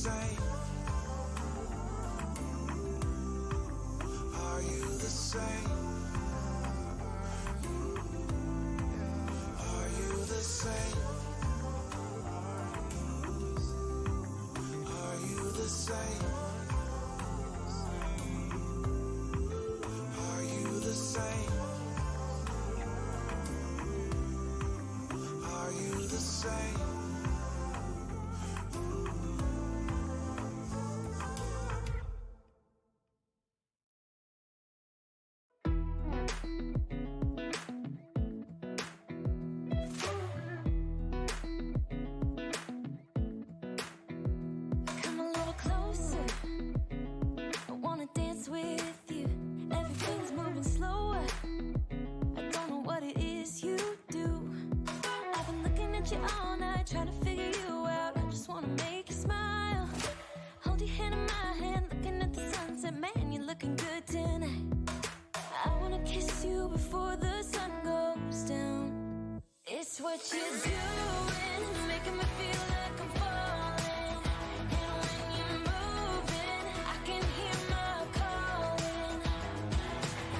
same? Are you the same? Are you the same? Are you the same? Are you the same? Are you the same? Come a little closer. I wanna dance with you. Everything's moving slower. I don't know what it is you do. I've been looking at you all night, trying to figure you out. I just wanna make you smile. Hold your hand in my hand, looking at the sunset. Man, you're looking good tonight. I wanna kiss you before the sun goes down. It's what you're doing, making me feel like I'm falling. And when you're moving, I can hear my calling.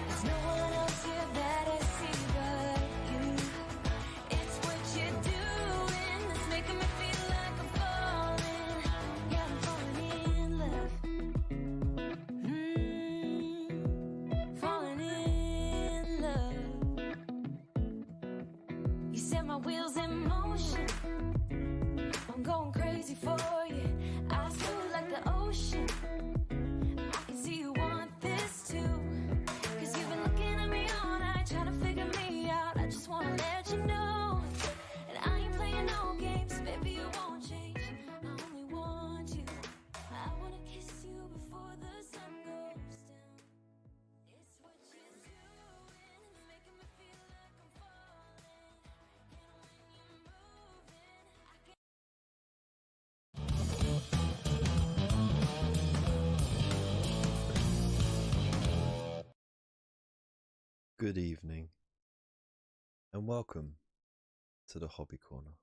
There's no one else here that I see but you. It's what you're doing that's making me feel like I'm falling. Yeah, I'm falling in love. Falling in love. You set my wheels in motion. I'm going crazy for you. Eyes blue like the ocean. I can see you want this too. Cause you've been looking at me all night, trying to figure me out. I just wanna let you know. And I ain't playing no games, baby, you won't change. I only want you. I wanna kiss you before the sun goes down. It's what you're doing, it's making me feel like I'm falling. And when you're moving, I can. Good evening, and welcome to the Hobby Corner.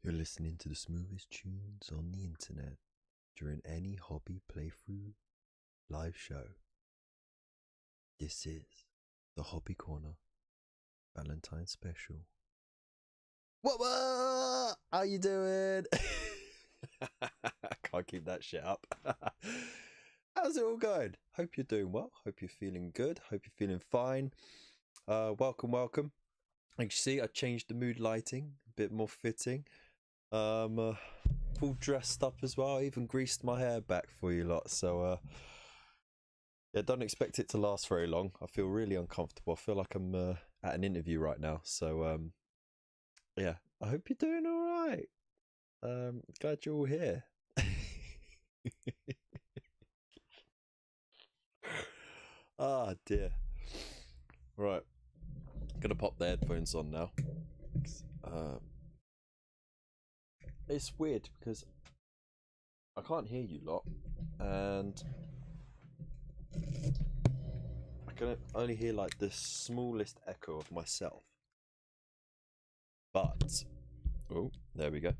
You're listening to the smoothest tunes on the internet during any hobby playthrough live show. This is the Hobby Corner Valentine special. What? How you doing? Can't keep that shit up. How's it all going? Hope you're doing well. Hope you're feeling good. Hope you're feeling fine. Welcome. Like you see, I changed the mood lighting, a bit more fitting. Full dressed up as well. I even greased my hair back for you lot. So yeah, don't expect it to last very long. I feel really uncomfortable. I feel like I'm at an interview right now. So yeah, I hope you're doing all right. Glad you're all here. Ah, dear. Right, gonna pop the headphones on now. It's weird because I can't hear you lot, and I can only hear like the smallest echo of myself. But oh, there we go.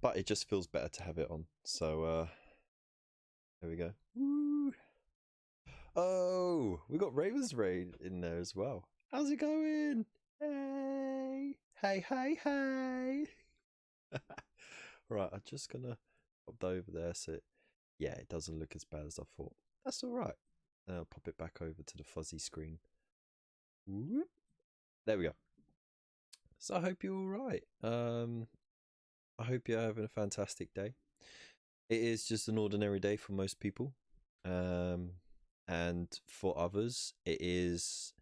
But it just feels better to have it on. So there we go. Woo. Oh, we got Raven's Raid in there as well. How's it going? Hey. Right, I'm just gonna pop that over there so yeah, it doesn't look as bad as I thought. That's all right. I'll pop it back over to the fuzzy screen. Whoop. There we go. So I hope you're all right. I hope you're having a fantastic day. It is just an ordinary day for most people. And for others, it is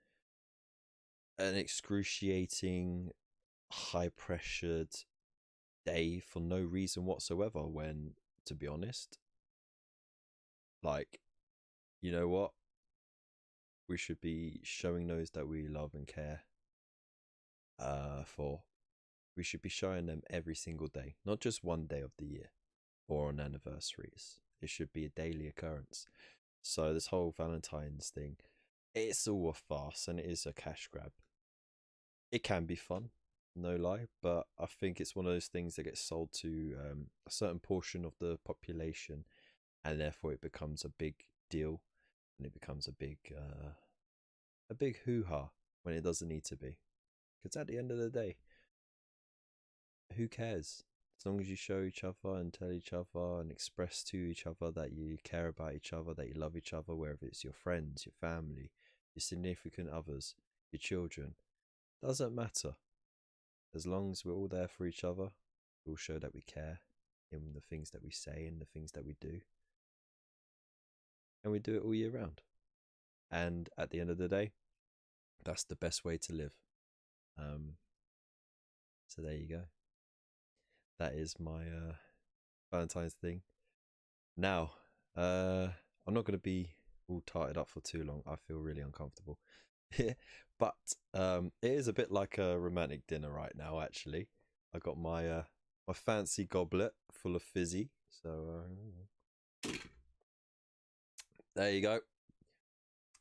an excruciating, high-pressured day for no reason whatsoever when, to be honest, like, you know what? We should be showing those that we love and care for. We should be showing them every single day, not just one day of the year or on anniversaries. It should be a daily occurrence. So this whole Valentine's thing, it's all a farce and it is a cash grab. It can be fun, no lie, but I think it's one of those things that gets sold to a certain portion of the population, and therefore it becomes a big deal, and it becomes a big hoo-ha when it doesn't need to be. Because at the end of the day, who cares? As long as you show each other and tell each other and express to each other that you care about each other, that you love each other, whether it's your friends, your family, your significant others, your children, doesn't matter. As long as we're all there for each other, we'll show that we care in the things that we say and the things that we do. And we do it all year round. And at the end of the day, that's the best way to live. So there you go. That is my Valentine's thing. Now, I'm not going to be all tarted up for too long. I feel really uncomfortable. But it is a bit like a romantic dinner right now, actually. I got my my fancy goblet full of fizzy. So there you go.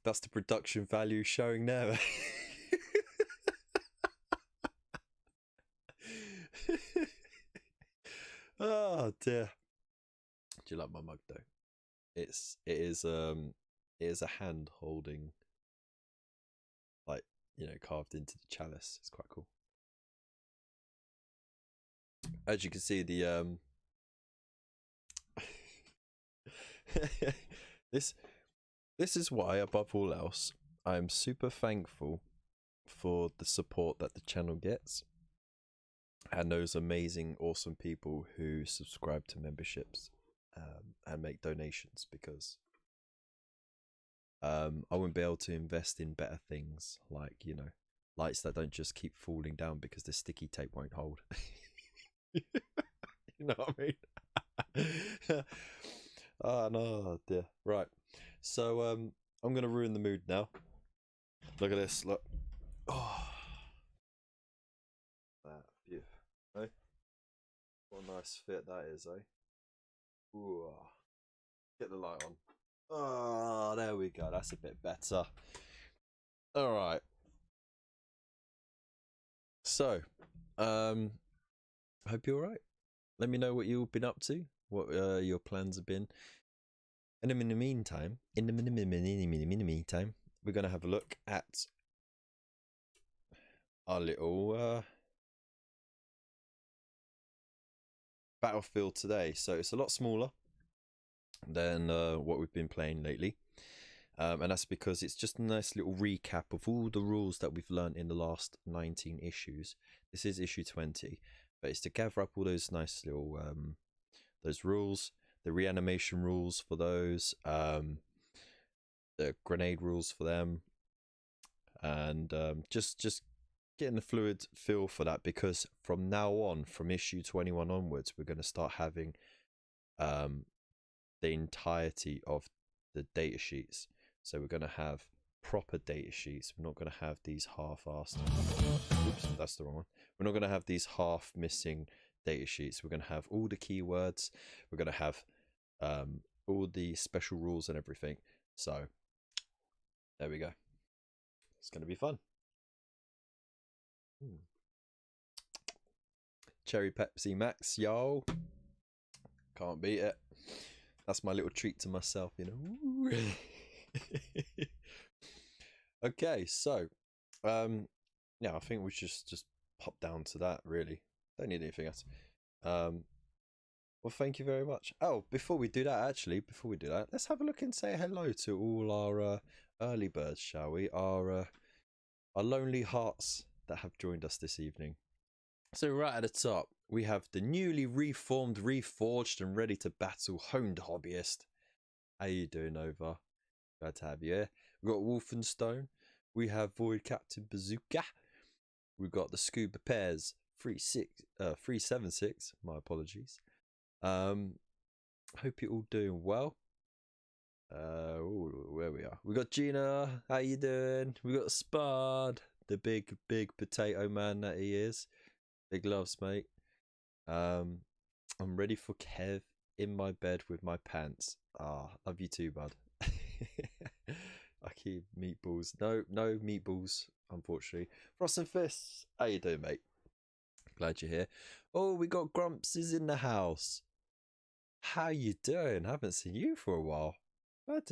That's the production value showing there. Oh dear. Do you like my mug though? It is a hand holding, like, you know, carved into the chalice. It's quite cool. As you can see, the this is why, above all else, I am super thankful for the support that the channel gets, and those amazing, awesome people who subscribe to memberships and make donations, because I wouldn't be able to invest in better things, like, you know, lights that don't just keep falling down because the sticky tape won't hold. You know what I mean? Oh no, dear. Right, so I'm gonna ruin the mood now. Look at this. Look. Oh, that beautiful. Eh? What a nice fit that is, eh? Ooh. Get the light on. Oh, there we go. That's a bit better. All right. So, I hope you're all right. Let me know what you've been up to, what your plans have been. And in the meantime, we're going to have a look at our little battlefield today. So it's a lot smaller than what we've been playing lately. And that's because it's just a nice little recap of all the rules that we've learned in the last 19 issues. This is issue 20, but it's to gather up all those nice little those rules, the reanimation rules for those, the grenade rules for them, and just getting the fluid feel for that, because from now on, from issue 21 onwards, we're going to start having the entirety of the data sheets. So we're going to have proper data sheets. We're not going to have these half-assed. Oops, that's the wrong one. We're not going to have these half-missing data sheets. We're going to have all the keywords. We're going to have all the special rules and everything. So there we go. It's going to be fun. Cherry Pepsi Max, yo. Can't beat it. That's my little treat to myself, you know. Okay, so yeah, I think we just pop down to that, really. Don't need anything else. Well, thank you very much. Oh, before we do that, let's have a look and say hello to all our early birds, shall we? Our lonely hearts that have joined us this evening. So right at the top, we have the newly reformed, reforged, and ready to battle honed hobbyist. How you doing, Nova? Glad to have you here. We've got Wolfenstone. We have Void Captain Bazooka. We've got the Scuba Pairs 376. My apologies. Hope you're all doing well. Where we are. We got Gina. How you doing? We got Spud, the big potato man that he is. Big loves, mate. I'm ready for Kev in my bed with my pants. Ah, love you too, bud. I keep meatballs. No meatballs, unfortunately. Frost and Fists, how you doing, mate? Glad you're here. Oh, we got Grumps is in the house. How you doing? Haven't seen you for a while. Glad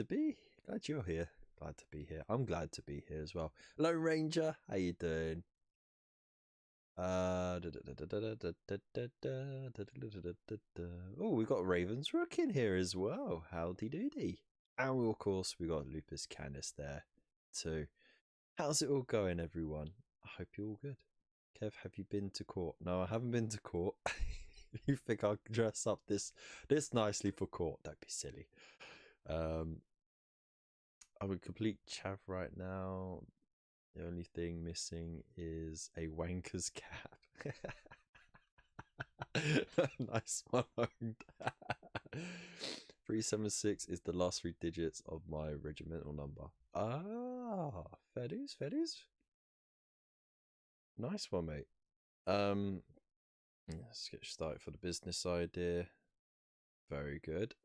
you're here. Glad to be here. I'm glad to be here as well. Lone Ranger, how you doing? Oh, we got Raven's Rook in here as well. Howdy doody. And of course we got Lupus Canis there too. How's it all going, everyone? I hope you're all good. Kev, have you been to court? No, I haven't been to court. You think I'll dress up this nicely for court? Don't be silly. I'm a complete chav right now. The only thing missing is a wanker's cap. Nice one. 376 is the last 3 digits of my regimental number. Ah, fair dues. Nice one, mate. Let's get started for the business idea. Very good.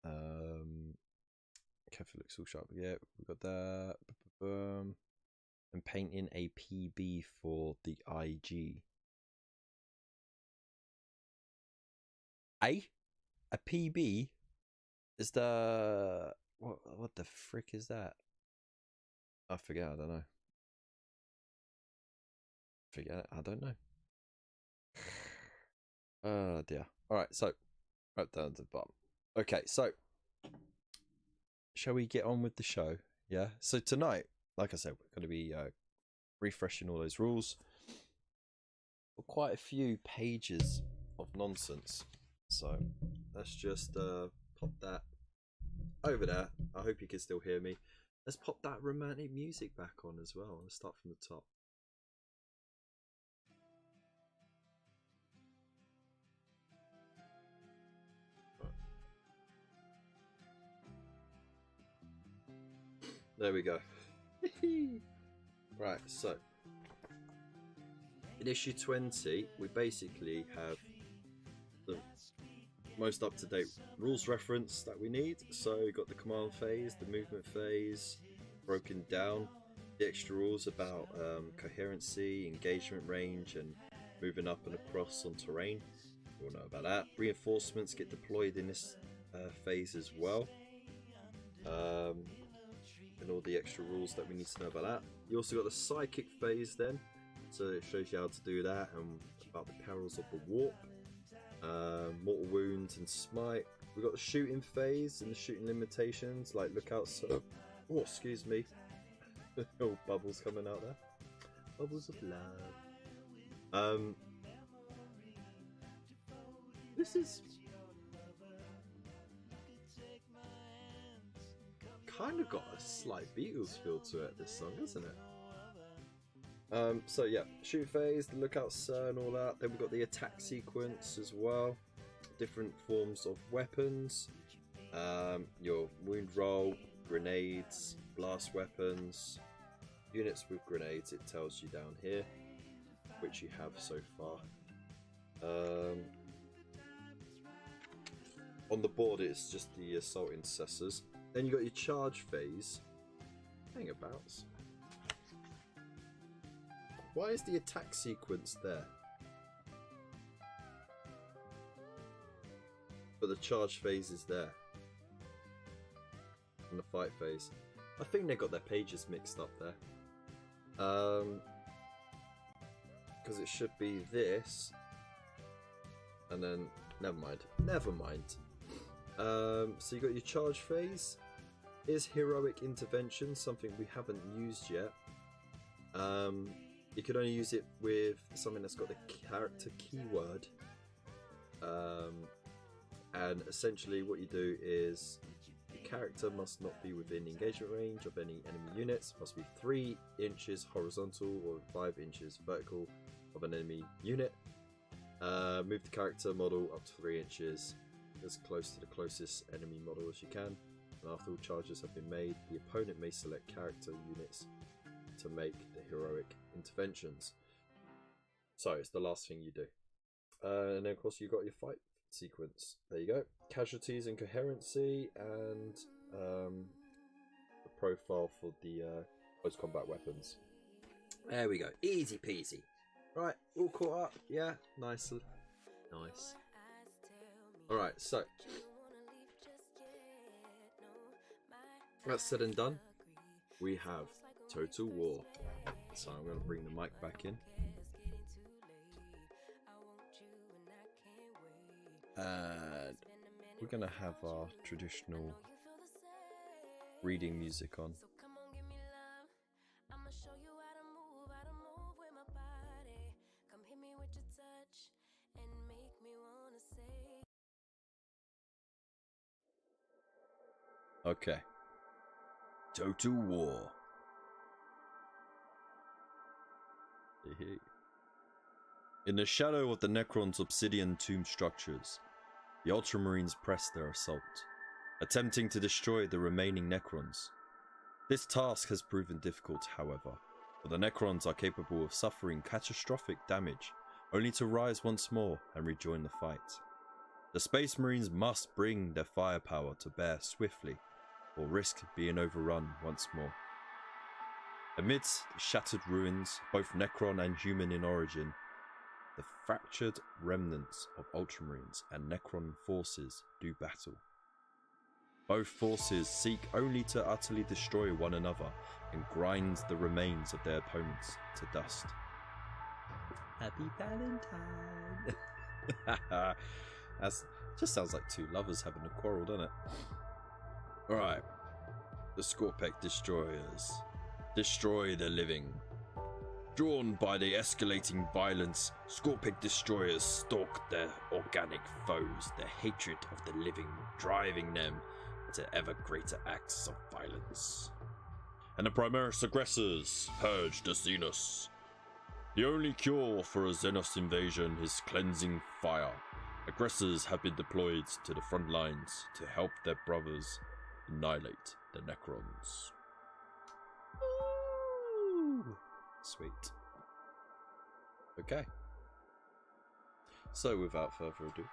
Kev looks all sharp. Yeah, we got that. I'm painting a PB for the IG. A PB is the what the frick is that? I forget. I don't know. I don't know. Oh dear. All right, so right down to the bottom. Okay, so shall we get on with the show? Yeah. So tonight, like I said, we're going to be refreshing all those rules. Quite a few pages of nonsense. So let's just pop that over there. I hope you can still hear me. Let's pop that romantic music back on as well. Let's start from the top. There we go. Right, so in issue 20 we basically have the most up-to-date rules reference that we need. So we've got the command phase, the movement phase broken down, the extra rules about coherency, engagement range, and moving up and across on terrain. You all know about that. Reinforcements get deployed in this phase as well. And all the extra rules that we need to know about that. You also got the psychic phase then, so it shows you how to do that and about the perils of the warp, mortal wounds and smite. We've got the shooting phase and the shooting limitations, like lookout. So, oh, excuse me, all bubbles coming out there, bubbles of love. This is kind of got a slight Beatles feel to it, this song, isn't it? So yeah, shoot phase, the lookout sir and all that. Then we've got the attack sequence as well, different forms of weapons, your wound roll, grenades, blast weapons, units with grenades, it tells you down here, which you have so far. On the board it's just the assault intercessors. Then you got your charge phase. Hang about. Why is the attack sequence there? But the charge phase is there. And the fight phase. I think they got their pages mixed up there. Because it should be this. And then, never mind. So you got your charge phase. Is heroic intervention something we haven't used yet? You can only use it with something that's got the character keyword, and essentially what you do is the character must not be within engagement range of any enemy units, must be 3 inches horizontal or 5 inches vertical of an enemy unit. Move the character model up to 3 inches as close to the closest enemy model as you can, and after all charges have been made, the opponent may select character units to make the heroic interventions. So it's the last thing you do. And then of course you've got your fight sequence. There you go. Casualties and coherency, and profile for the close combat weapons. There we go, easy peasy. Right, all caught up. Yeah, nice. Alright, so that's said and done. We have Total War. So I'm going to bring the mic back in. And we're going to have our traditional reading music on. Okay. Total War. In the shadow of the Necrons' obsidian tomb structures, the Ultramarines press their assault, attempting to destroy the remaining Necrons. This task has proven difficult, however, for the Necrons are capable of suffering catastrophic damage, only to rise once more and rejoin the fight. The Space Marines must bring their firepower to bear swiftly, or risk being overrun once more. Amidst the shattered ruins, both Necron and human in origin, the fractured remnants of Ultramarines and Necron forces do battle. Both forces seek only to utterly destroy one another and grind the remains of their opponents to dust. Happy Valentine! That just sounds like two lovers having a quarrel, doesn't it? Alright. The Scorpec Destroyers. Destroy the living. Drawn by the escalating violence, Scorpec Destroyers stalk their organic foes, their hatred of the living, driving them into ever greater acts of violence. And the Primaris aggressors purge the Xenos. The only cure for a Xenos invasion is cleansing fire. Aggressors have been deployed to the front lines to help their brothers annihilate the Necrons. Ooh, sweet. Okay. So without further ado,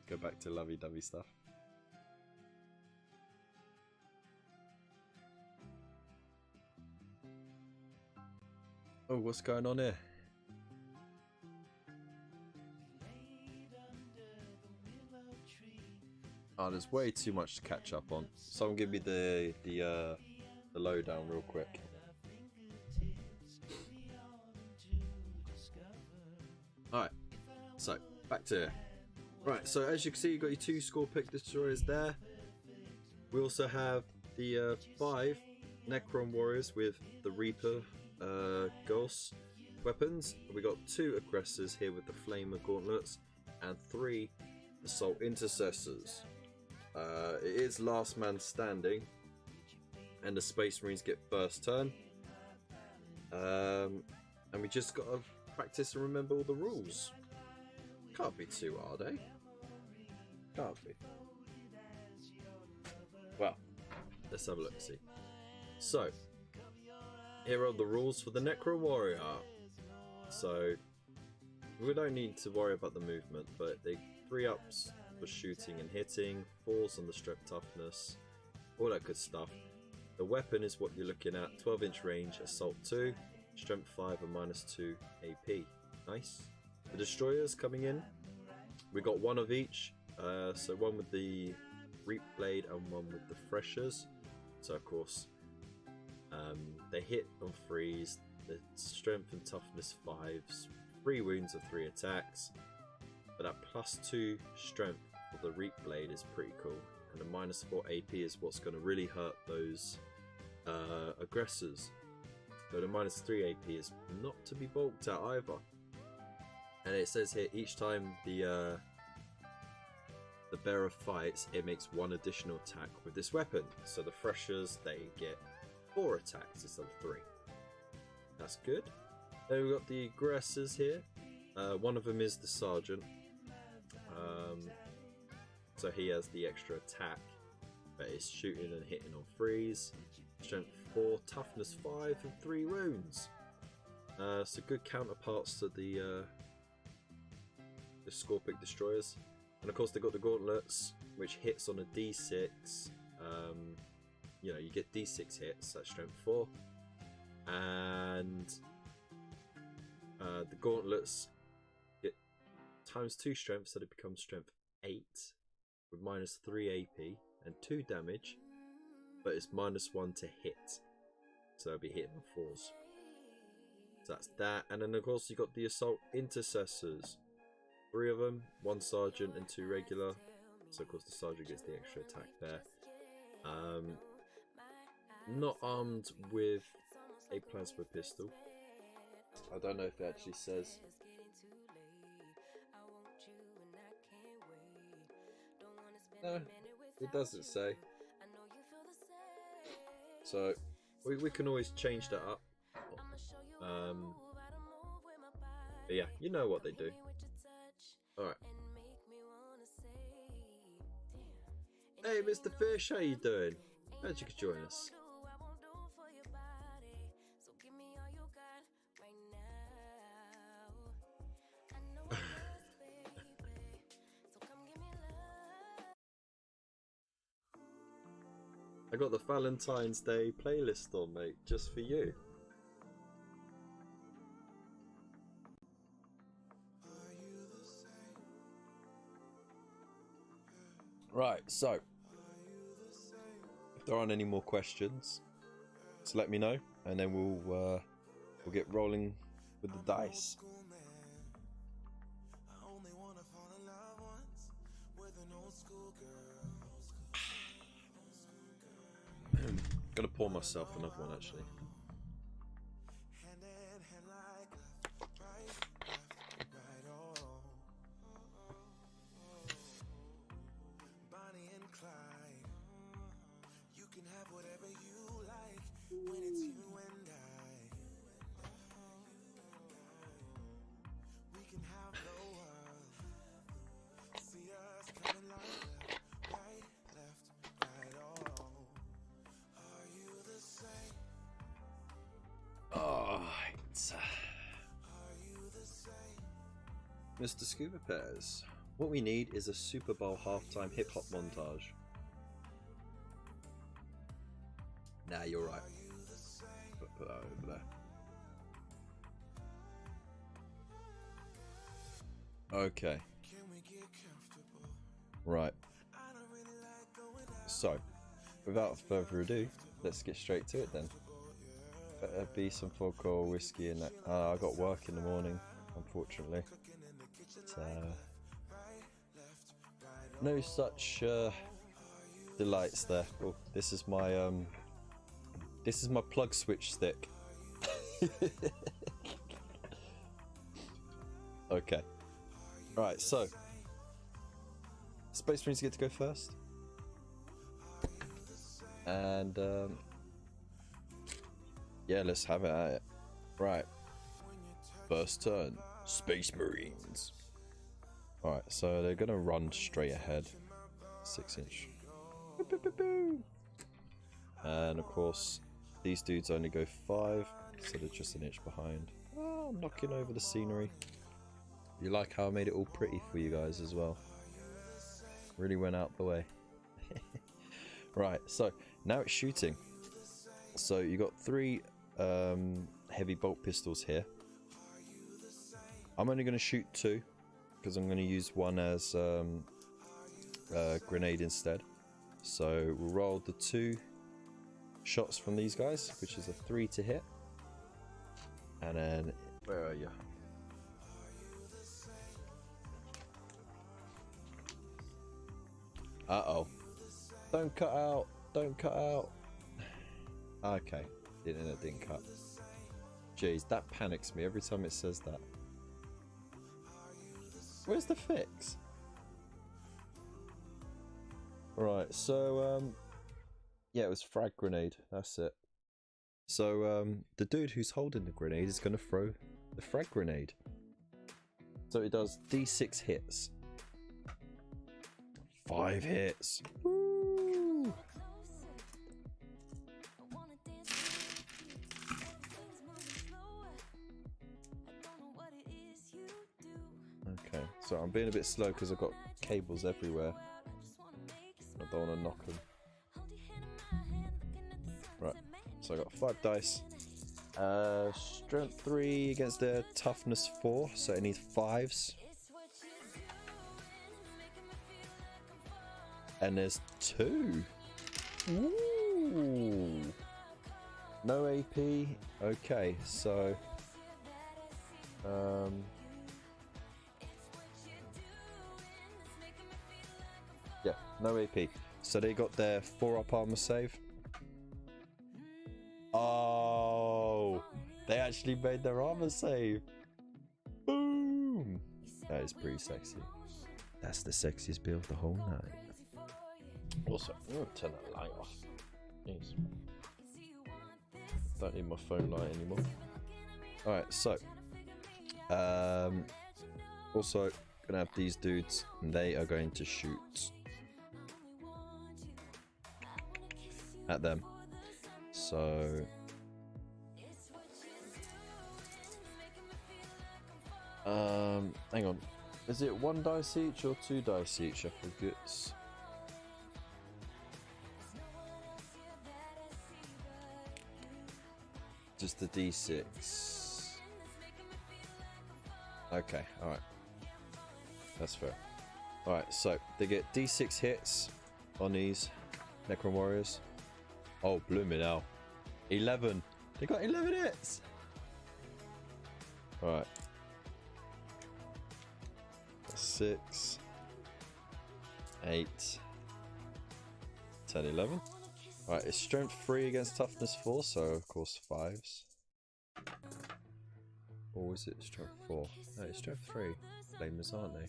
go back to lovey-dovey stuff. Oh, what's going on here? Oh, there's way too much to catch up on. Someone give me the lowdown real quick. Alright, so back to here. Right, so as you can see, you've got your two Scorpec Destroyers there. We also have the 5 Necron Warriors with the Reaper Gauss weapons. We got 2 Aggressors here with the Flamer Gauntlets and 3 Assault Intercessors. It is last man standing, and the Space Marines get first turn. And we just got to practice and remember all the rules. Can't be too hard, eh? Can't be. Well, let's have a look, see. So, here are the rules for the Necron Warrior. So, we don't need to worry about the movement, but they 3-ups for shooting and hitting, 4s on the strength toughness, all that good stuff. The weapon is what you're looking at, 12-inch range, assault 2, strength 5 and -2 AP. Nice. The destroyers coming in, we got 1 of each, so 1 with the Reap Blade and 1 with the Threshers. So of course, they hit on 3s, the strength and toughness 5s, 3 wounds and 3 attacks. But that +2 strength for the Reap Blade is pretty cool, and the -4 AP is what's going to really hurt those aggressors. So the -3 AP is not to be balked at either. And it says here, each time the bearer fights, it makes 1 additional attack with this weapon. So the Threshers, they get 4 attacks instead of 3. That's good. Then we've got the aggressors here. One of them is the Sergeant. So he has the extra attack, but it's shooting and hitting on 3s. Strength 4, toughness 5, and 3 wounds. So good counterparts to the Scorpec Destroyers. And of course they've got the gauntlets, which hits on a d6. You know, you get d6 hits, that's strength 4. And the gauntlets get times 2 strength, so they become strength 8 with minus 3 AP and 2 damage, but it's minus 1 to hit, so they'll be hitting on 4s. So that's that. And then of course you got the assault intercessors, 3 of them, 1 sergeant and 2 regular. So of course the sergeant gets the extra attack there. Not armed with a plasma pistol. I don't know if it actually says. No, it doesn't say. So we can always change that up. But yeah, you know what they do. Alright. Hey Mr. Fish, how you doing? Glad you could join us. I got the Valentine's Day playlist on, mate, just for you. Right, so if there aren't any more questions, just let me know, and then we'll get rolling with the dice. Gonna pour myself another one actually. Mr. Scuba Pears, what we need is a Super Bowl halftime hip hop montage. Nah, you're right. Put that over there. Okay. Right. So, without further ado, let's get straight to it then. Better be some Fauxhammer whiskey in that. I got work in the morning, unfortunately. No such delights there. Oh, this is my plug switch stick. Okay. Right, so Space Marines get to go first, and yeah, let's have it at it. Right, first turn, Space Marines. Alright, so they're gonna run straight ahead. 6-inch. And of course, these dudes only go 5, so they're just an inch behind. Oh, I'm knocking over the scenery. You like how I made it all pretty for you guys as well. Really went out the way. Right, so now it's shooting. So you got 3 heavy bolt pistols here. I'm only going to shoot 2. Because I'm going to use one as a grenade instead. So we'll roll the 2 shots from these guys, which is a 3 to hit. And then, where are you? Uh-oh. Don't cut out. Don't cut out. Okay. It didn't cut. Jeez, that panics me every time it says that. Where's the fix? Right, so yeah, it was frag grenade. That's it. So the dude who's holding the grenade is going to throw the frag grenade. So it does D6 hits. 5 hits. Woo! Okay, so I'm being a bit slow because I've got cables everywhere. I don't want to knock them. Right, so I got 5 dice. Strength 3 against their toughness 4, so it needs 5s. And there's 2. Ooh. No AP. Okay, so yeah, no AP. So they got their 4-up armor save. Oh, they actually made their armor save. Boom! That is pretty sexy. That's the sexiest build of the whole night. Also, I'm gonna turn that light off. Jeez. Don't need my phone light anymore. Alright, so also gonna have these dudes and they are going to shoot at them. So hang on. Is it 1 dice each or 2 dice each? I forget. Just the D6. Okay, alright. That's fair. Alright, so they get D6 hits on these Necron warriors. Oh, blooming hell. 11. They got 11 hits! Alright. 6, 8, 10, 11. Alright, it's strength 3 against toughness 4, so of course 5s. Or is it strength 4? No, it's strength 3. Flamers, aren't they?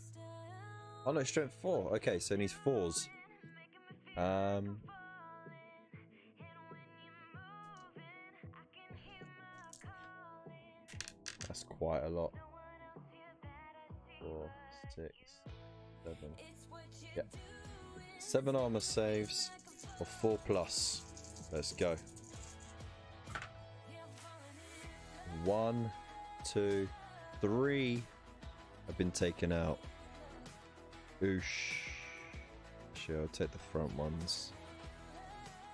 Oh no, strength 4. Okay, so it needs 4s. That's quite a lot. 4, 6, 7. Yeah. 7 armor saves. Or 4 plus. Let's go. 1, 2, 3 have been taken out. Oosh. Sure, I'll take the front ones.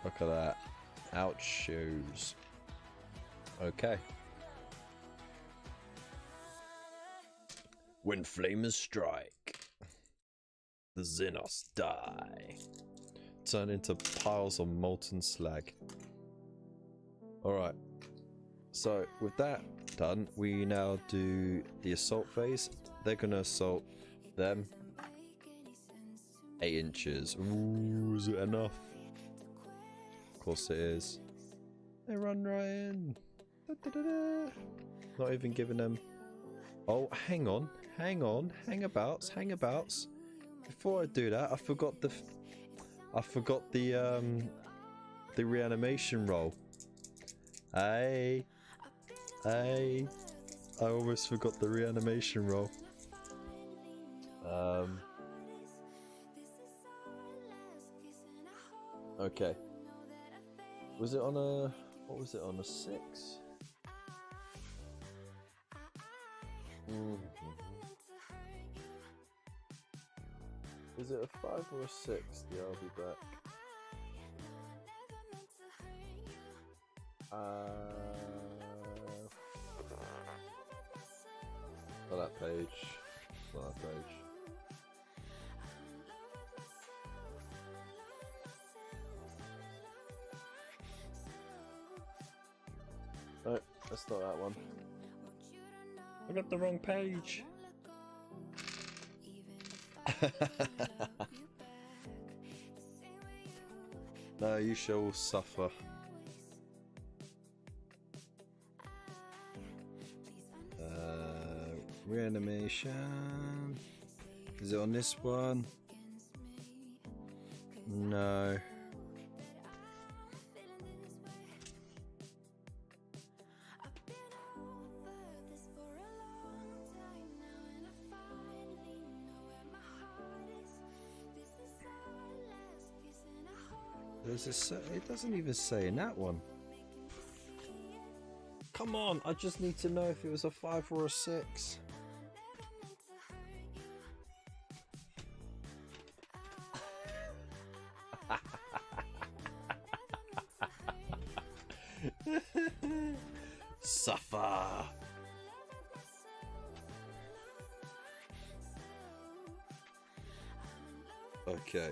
Look at that. Ouch shoes. Okay. When flamers strike, the Xenos die. Turn into piles of molten slag. Alright. So, with that done, we now do the assault phase. They're gonna assault them. 8 inches. Ooh, is it enough? Of course it is. They run right in. Da, da, da, da. Not even giving them... Oh, hang on. Hang on. Hangabouts. Hangabouts. Before I do that, I forgot the reanimation roll. Hey. Hey. I almost forgot the reanimation roll. Okay. Was it on a... What was it on a 6? Is it a 5 or a 6? Yeah, I'll be back. Not that page. Not that page. No, that's not that one. I got the wrong page. No, you shall suffer. Reanimation. Is it on this one? No. Does it say? It doesn't even say in that one. Come on, I just need to know if it was a 5 or a 6. suffer. Okay.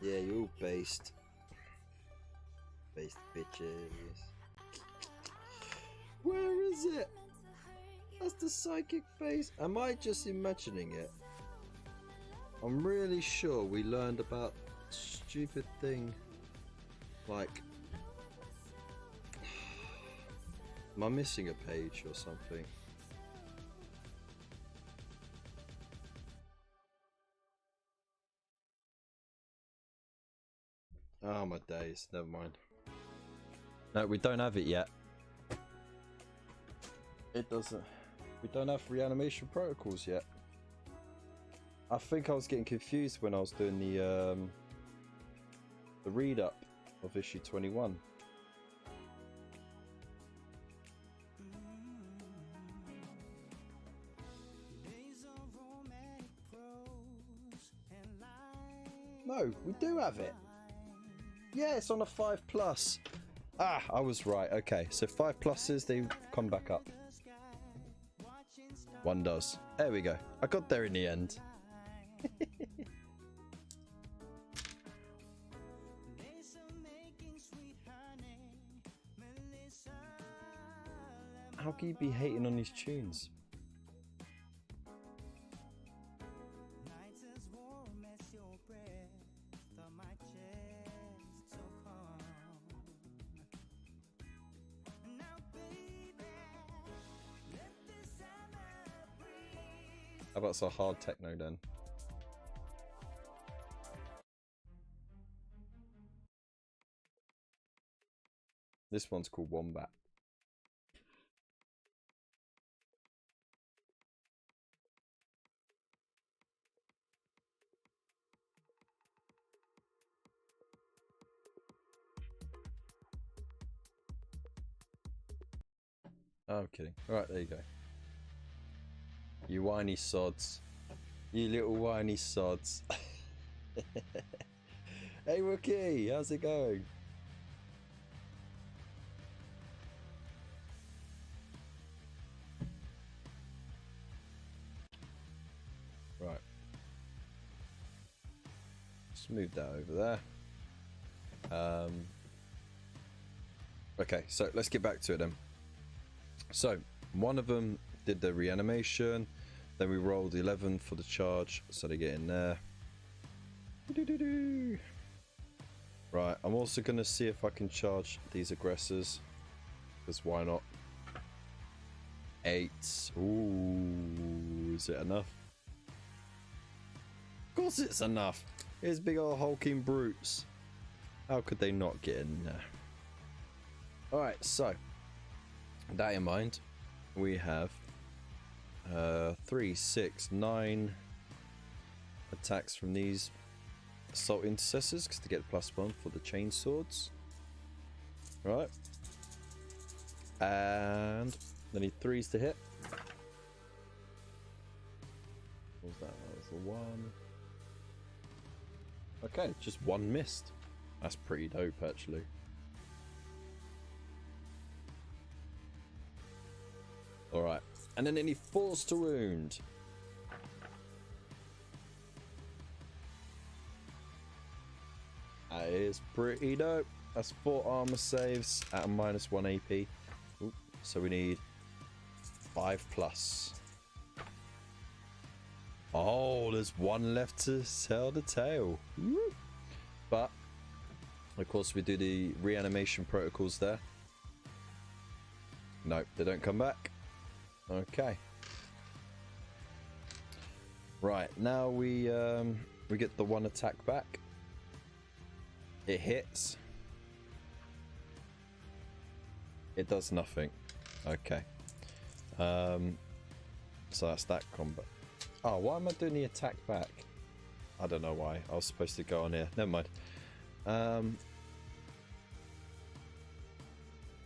Yeah, you're all based. Based bitches. Where is it? That's the psychic face. Am I just imagining it? I'm really sure we learned about stupid thing. Like, am I missing a page or something? Oh my days, never mind. No, we don't have it yet. It doesn't. We don't have reanimation protocols yet. I think I was getting confused when I was doing the read up of issue 21. No, we do have it. Yeah, it's on a 5+. Ah, I was right. Okay, so 5+s, they come back up. One does. There we go. I got there in the end. How can you be hating on these tunes? How about some hard techno then? This one's called Wombat. Oh, I'm kidding. Alright, there you go. You whiny sods. You little whiny sods. Hey Wookie, how's it going? Right. Just move that over there. Okay, so let's get back to it then. So, one of them did the reanimation, then we rolled 11 for the charge, so they get in there. Right, I'm also going to see if I can charge these aggressors, because why not? 8. Ooh, is it enough? Of course it's enough. Here's big old hulking brutes. How could they not get in there? Alright, so, that in mind, we have 3, 6, 9 attacks from these assault intercessors because they get +1 for the chain swords. Right, and they need 3s to hit. What was that? That was the 1. Okay, just 1 missed. That's pretty dope, actually. Alright, and then they need 4s to wound. That is pretty dope. That's 4 armor saves at a -1 AP. Ooh, so we need 5+. Oh, there's 1 left to sell the tail. Woo. But, of course, we do the reanimation protocols there. Nope, they don't come back. Okay. Right, now we get the 1 attack back. It hits. It does nothing. Okay. So that's that combat. Oh, why am I doing the attack back? I don't know why. I was supposed to go on here. Never mind.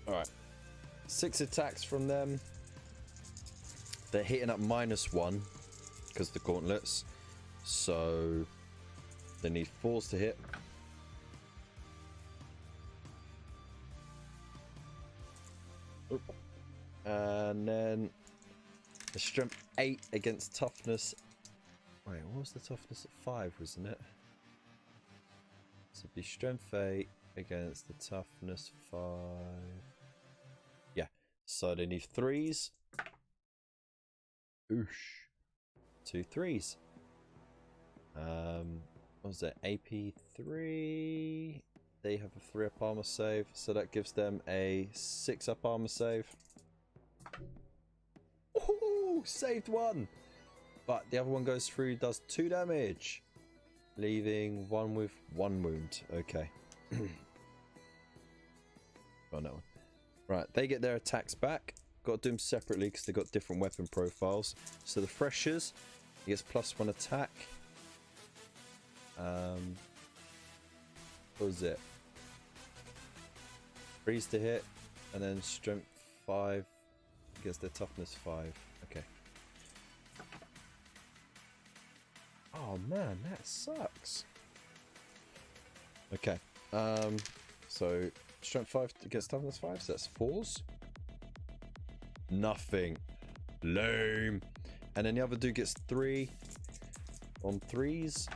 Alright. 6 attacks from them. They're hitting up -1. because the gauntlets. So they need 4s to hit. Oop. And then the strength 8 against toughness. Wait, what was the toughness at 5, wasn't it? So it'd be strength 8 against the toughness 5. Yeah, so they need 3s. Oosh. 2 3s. What was it? AP 3. They have a 3 up armor save, so that gives them a 6 up armor save. Ooh, saved 1. But the other one goes through, does 2 damage, leaving 1 with 1 wound. Okay. Oh no. Right, they get their attacks back. Got to do them separately because they've got different weapon profiles. So the freshers, he gets +1 attack. What was it? 3s to hit, and then strength 5 gets their toughness 5. Okay. Oh man, that sucks. Okay. So strength 5 against toughness 5, so that's 4s. Nothing. Lame. And then the other dude gets 3 on 3s.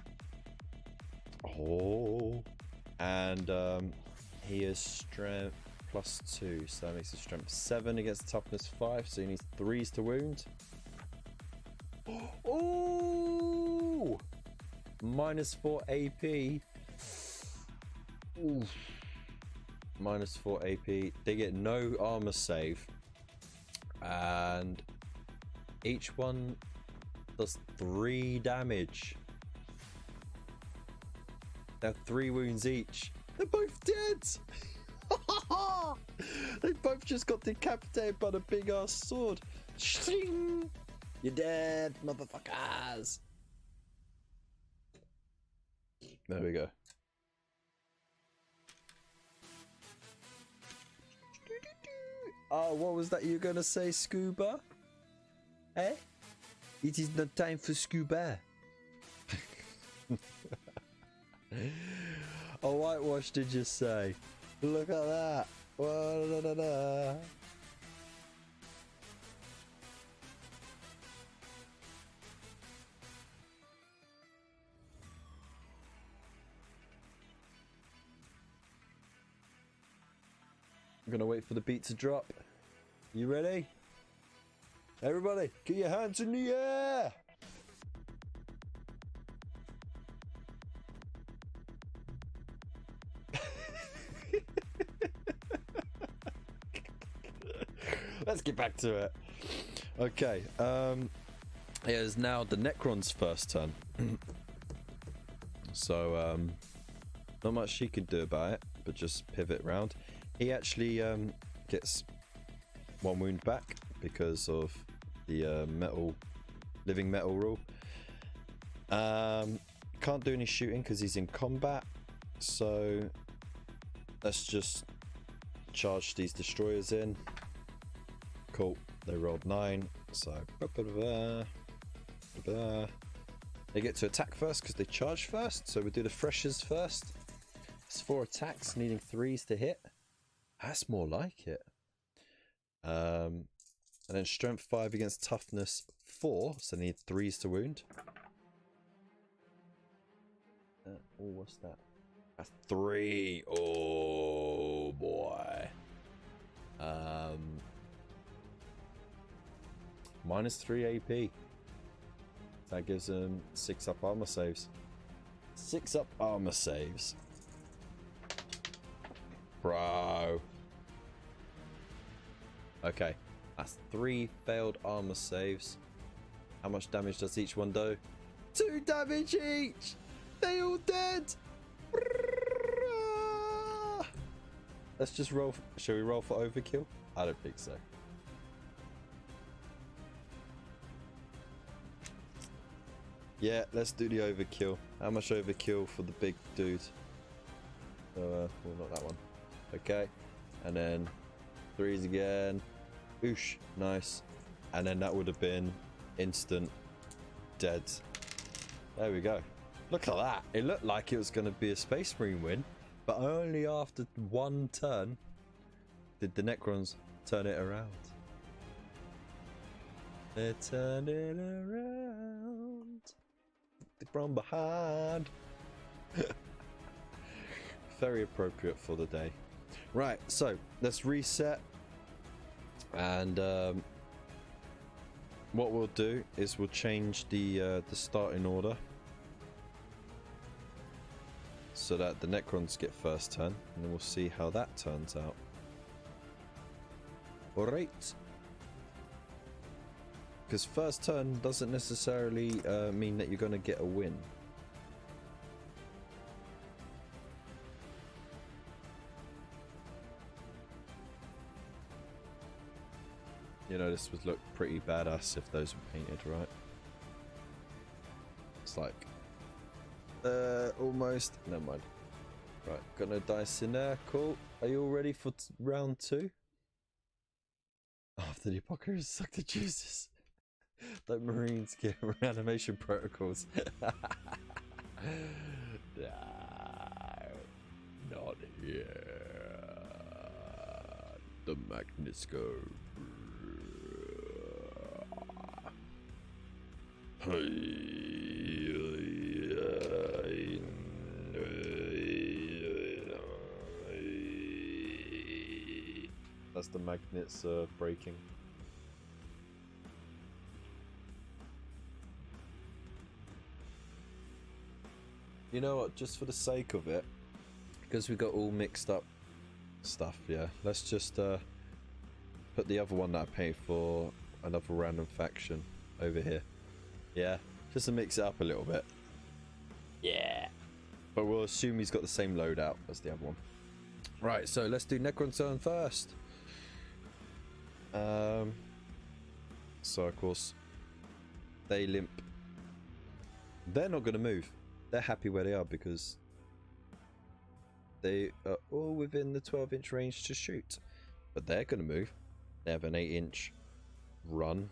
Oh. And he is strength +2, so that makes his strength 7 against toughness 5, so he needs 3s to wound. Oh! -4 AP. Oof. -4 AP. They get no armor save. And each one does 3 damage. They have 3 wounds each. They're both dead! They both just got decapitated by the big ass sword. Shing! You're dead, motherfuckers! There we go. Oh, what was that you were gonna say, Scuba? Eh? It is not time for Scuba. Oh, whitewash did you say? Look at that. Whoa, da, da, da. I'm gonna wait for the beat to drop. You ready? Everybody, get your hands in the air! Let's get back to it. Okay, it is now the Necron's first turn. So, not much she could do about it, but just pivot round. He actually gets 1 wound back because of the living metal rule. Can't do any shooting because he's in combat, so let's just charge these destroyers in. Cool, they rolled 9, so they get to attack first because they charge first, so we do the freshers first. It's 4 attacks, needing 3s to hit. That's more like it. And then strength 5 against toughness 4, so they need 3s to wound. Oh, what's that? A 3. Oh boy. -3 AP. That gives them 6 up armor saves. 6 up armor saves. Bro. Okay, that's 3 failed armor saves. How much damage does each one do? 2 damage each! They all dead! Let's just roll. Shall we roll for overkill? I don't think so. Yeah, let's do the overkill. How much overkill for the big dude? Well, not that one. Okay, and then 3s again. Oosh, nice. And then that would have been instant dead. There we go. Look at that. It looked like it was going to be a Space Marine win, but only after one turn did the Necrons turn it around. They turned it around. From behind. Very appropriate for the day. Right, so let's reset. And what we'll do is we'll change the starting order so that the Necrons get first turn, and then we'll see how that turns out. Alright. Because first turn doesn't necessarily mean that you're going to get a win. You know, this would look pretty badass if those were painted right. It's like, almost. Never mind. Right, got no dice in there. Cool. Are you all ready for round 2? After the apocalypse, suck the juices. Don't Marines get reanimation protocols? No, not here. The Magniscope. That's the magnets breaking. You know what, just for the sake of it, because we got all mixed up stuff, yeah, let's just put the other one that I paid for another random faction over here. Yeah, just to mix it up a little bit. Yeah. But we'll assume he's got the same loadout as the other one. Right, so let's do Necron Zone first. So of course, they limp. They're not going to move. They're happy where they are because they are all within the 12-inch range to shoot. But they're going to move. They have an 8-inch run.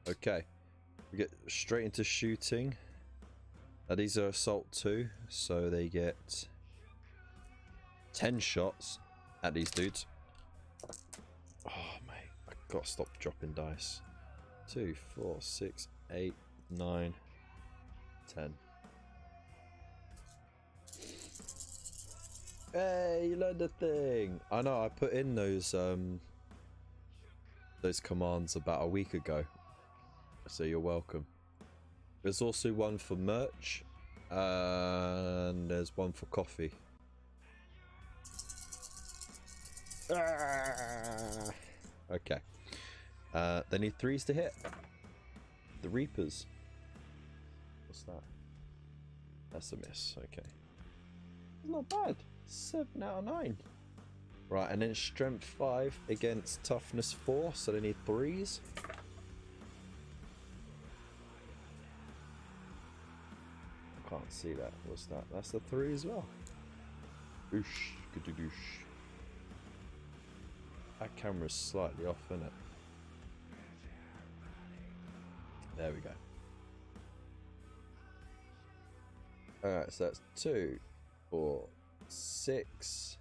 Okay, we get straight into shooting. Now these are assault 2, so they get 10 shots at these dudes. Oh mate, I gotta stop dropping dice. 2, 4, 6, 8, 9, 10. Hey, you learned the thing. I know, I put in those commands about a week ago, so you're welcome. There's also one for merch, and there's one for coffee. Okay. They need 3s to hit. The Reapers. What's that? That's a miss. Okay. Not bad. 7 out of 9. Right, and then strength 5 against toughness 4, so they need 3s. I can't see that. What's that? That's the 3 as well. Oosh, good-doosh. That camera's slightly off, isn't it? There we go. Alright, so that's 2, 4, 6.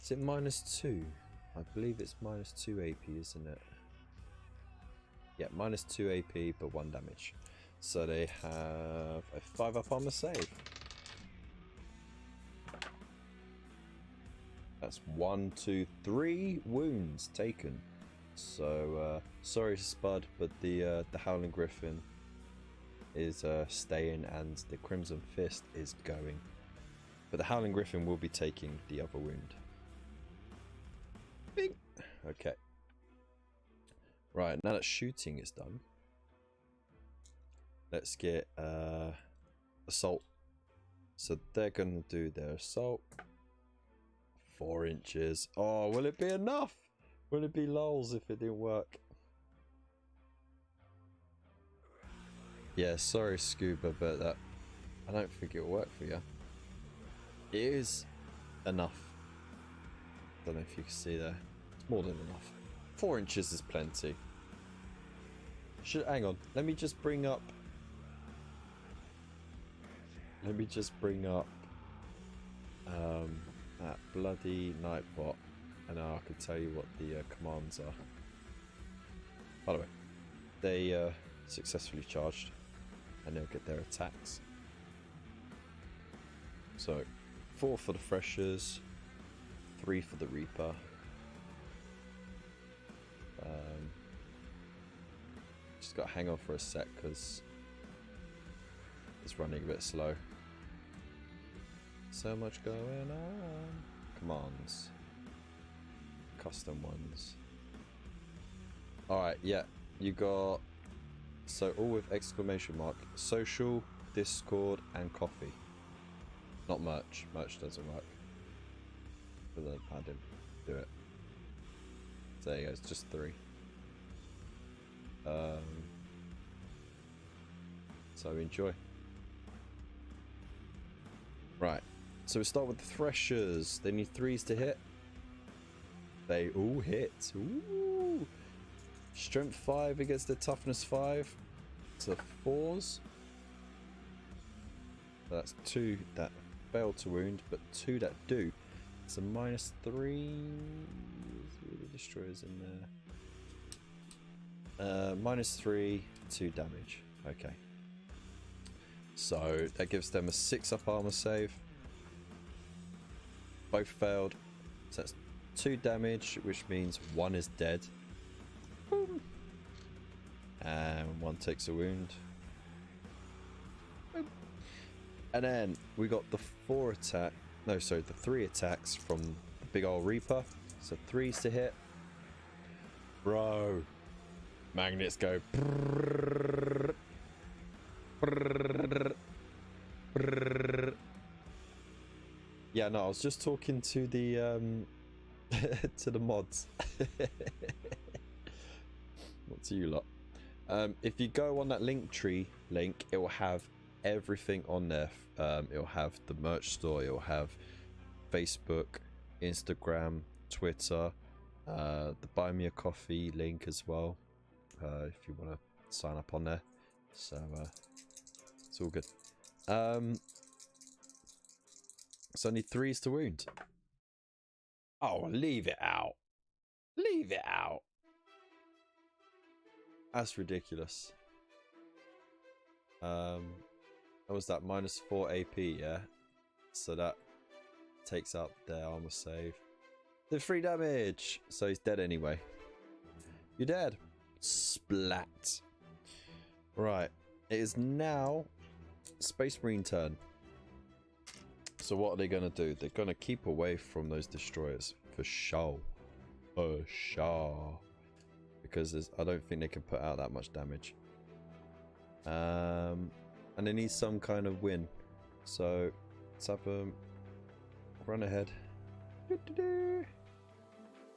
Is it -2? I believe it's -2 AP, isn't it? Yeah, -2 AP, but 1 damage. So they have a 5 up armor save. That's 1, 2, 3 wounds taken. So sorry Spud, but the Howling Griffin is staying and the Crimson Fist is going. But the Howling Griffin will be taking the other wound. Bing. Okay. Right, now that shooting is done, let's get assault. So they're gonna do their assault. 4 inches. Oh, will it be enough? Will it be lols if it didn't work? Yeah, sorry Scuba, but that I don't think it'll work for you. It is enough. Don't know if you can see there. It's more than enough. 4 inches is plenty. Hang on. Let me just bring up. That bloody Nightbot, and I can tell you what the commands are. By the way, they successfully charged, and they'll get their attacks. So, 4 for the Freshers, 3 for the Reaper. Just got to hang on for a sec because it's running a bit slow. So much going on. Commands. Custom ones. Alright, yeah. You got... So all with exclamation mark. Social, Discord, and coffee. Not merch. Merch doesn't work. But then I didn't do it. So there you go. It's just 3. So enjoy. Right. So we start with the Threshers. They need 3s to hit. They all hit. Ooh. Strength 5 against the toughness 5. So 4s. That's 2 that fail to wound, but 2 that do. So -3. The destroyers in there. -3, 2 damage. Okay. So that gives them a 6 up armor save. Both failed. So that's 2 damage, which means 1 is dead. Boom. And 1 takes a wound. Boom. And then we got the 3 attacks from the big old Reaper. So 3s to hit. Bro. Magnets go. Brrr, brrr, brrr. Yeah, no, I was just talking to the to the mods. Not to you lot. If you go on that Linktree link, it will have everything on there. It'll have the merch store, it'll have Facebook, Instagram, Twitter, the Buy Me a Coffee link as well, if you want to sign up on there. So it's all good. So I need 3s to wound. Oh, leave it out. Leave it out. That's ridiculous. What was that? -4 AP, yeah? So that takes up their armor save. Did 3 damage. So he's dead anyway. You're dead. Splat. Right. It is now Space Marine turn. So what are they going to do? They're going to keep away from those destroyers. For sure. For sure. Because I don't think they can put out that much damage. And they need some kind of win. So let's have them run ahead.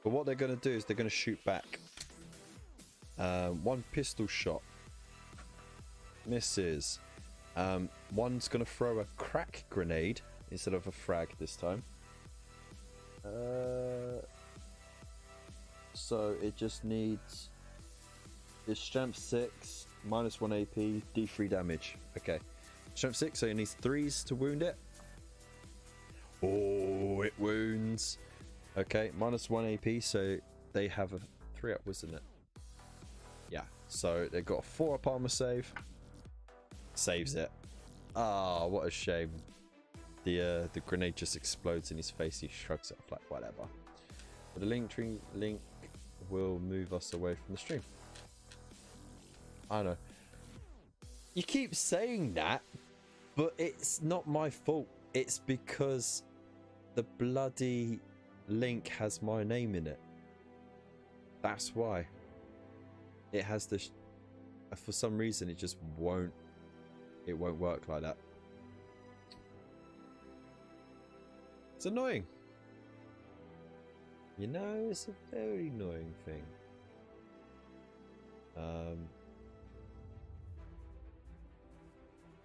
But what they're going to do is they're going to shoot back. 1 pistol shot. Misses. One's going to throw a crack grenade instead of a frag this time. So it just needs it's strength 6, -1 AP, D3 damage. Okay. Strength 6, so it needs 3s to wound it. Oh, it wounds. Okay, -1 AP, so they have a 3 up, wasn't it? Yeah, so they've got a 4 up armor save. Saves it. Ah, what a shame. The grenade just explodes in his face. He shrugs it off like whatever. But the link will move us away from the stream. I know. You keep saying that, but it's not my fault. It's because the bloody link has my name in it. That's why. It has this. For some reason, it just won't. It won't work like that. It's annoying. You know, it's a very annoying thing.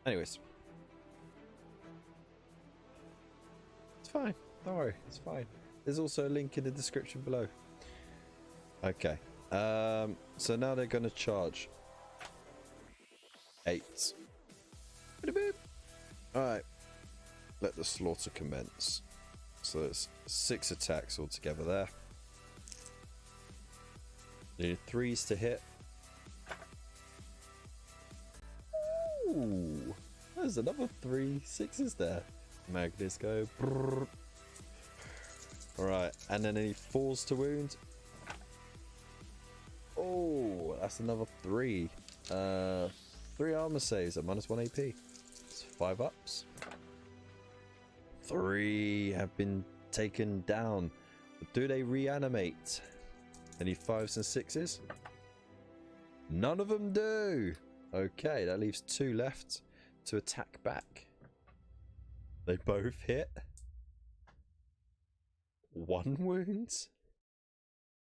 Anyways. It's fine. Don't worry. It's fine. There's also a link in the description below. Okay. So now they're going to charge. 8. Alright. Let the slaughter commence. So it's 6 attacks altogether there. Needed 3s to hit. Ooh, there's another 3 6s there. Magnus go. Alright, and then he 4s to wound. Oh, that's another 3. 3 armor saves at -1 AP. It's 5 ups. 3 have been taken down. But do they reanimate? Any 5s and 6s? None of them do. Okay, that leaves 2 left to attack back. They both hit. 1 wound.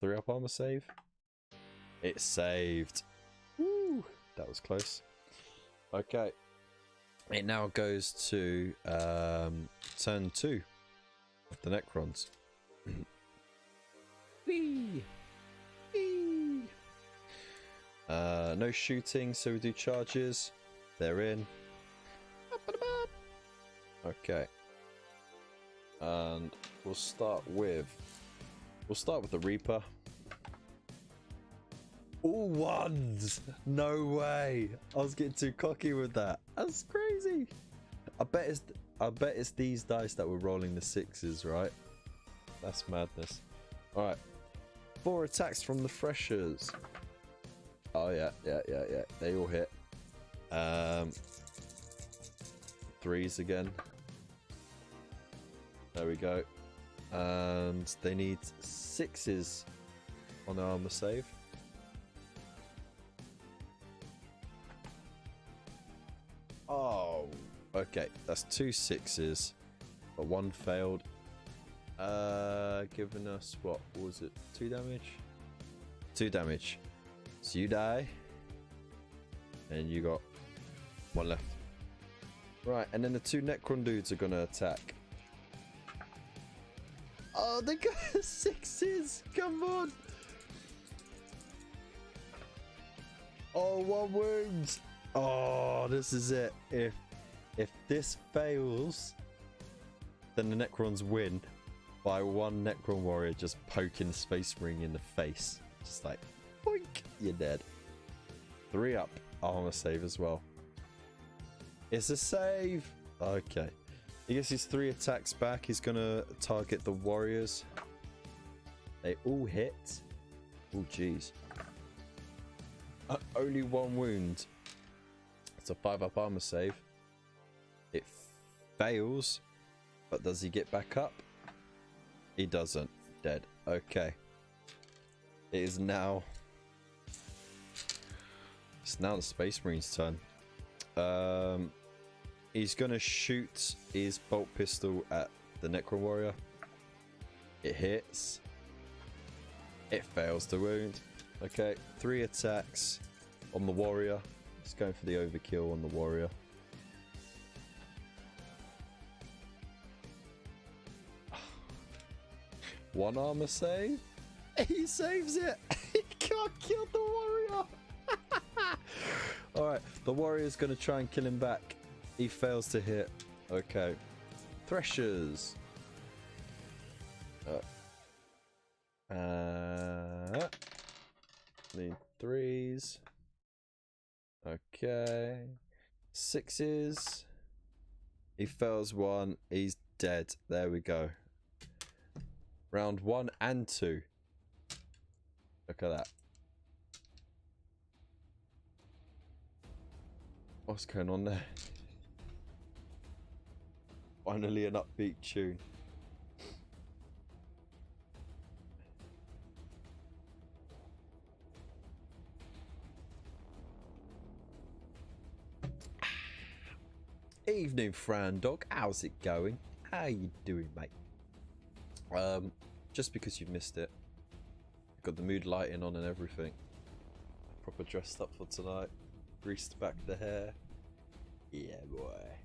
3 up armor save. It saved. Woo, that was close. Okay. It now goes to turn 2 of the Necrons. Whee! Whee! No shooting, so we do charges. They're in. Okay. And we'll start with the Reaper. All 1s! No way! I was getting too cocky with that. That's crazy. I bet it's these dice that were rolling the 6s, right? That's madness. Alright. 4 attacks from the Freshers. Oh yeah. They all hit. 3s again. There we go. And they need 6s on the armor save. Oh, okay. That's 2 6s, but 1 failed. Giving us what was it? 2 damage. 2 damage. So you die, and you got 1 left. Right, and then the 2 Necron dudes are gonna attack. Oh, they got 6s! Come on! Oh, 1 wound! Oh, this is it. If this fails, then the Necrons win by 1 Necron warrior just poking the Space Marine in the face. Just like, boink, you're dead. 3 up armor save as well. It's a save. Okay. He gets his 3 attacks back. He's gonna target the warriors. They all hit. Oh, jeez. Only 1 wound. It's a 5 up armor save. It fails, but does he get back up? He doesn't. Dead. Okay. It is now. It's now the Space Marine's turn. He's gonna shoot his bolt pistol at the Necron warrior. It hits. It fails to wound. Okay, 3 attacks on the warrior. He's going for the overkill on the warrior. One armor save. He saves it. He can't kill the warrior. Alright, the warrior's going to try and kill him back. He fails to hit. Okay. Threshers. Need 3s. Okay. 6s. He fails 1. He's dead. There we go. Round 1 and 2. Look at that. What's going on there? Finally an upbeat tune. Evening, Fran Dog. How's it going? How you doing, mate? Just because you've missed it, got the mood lighting on and everything. Proper dressed up for tonight. Greased back the hair. Yeah, boy.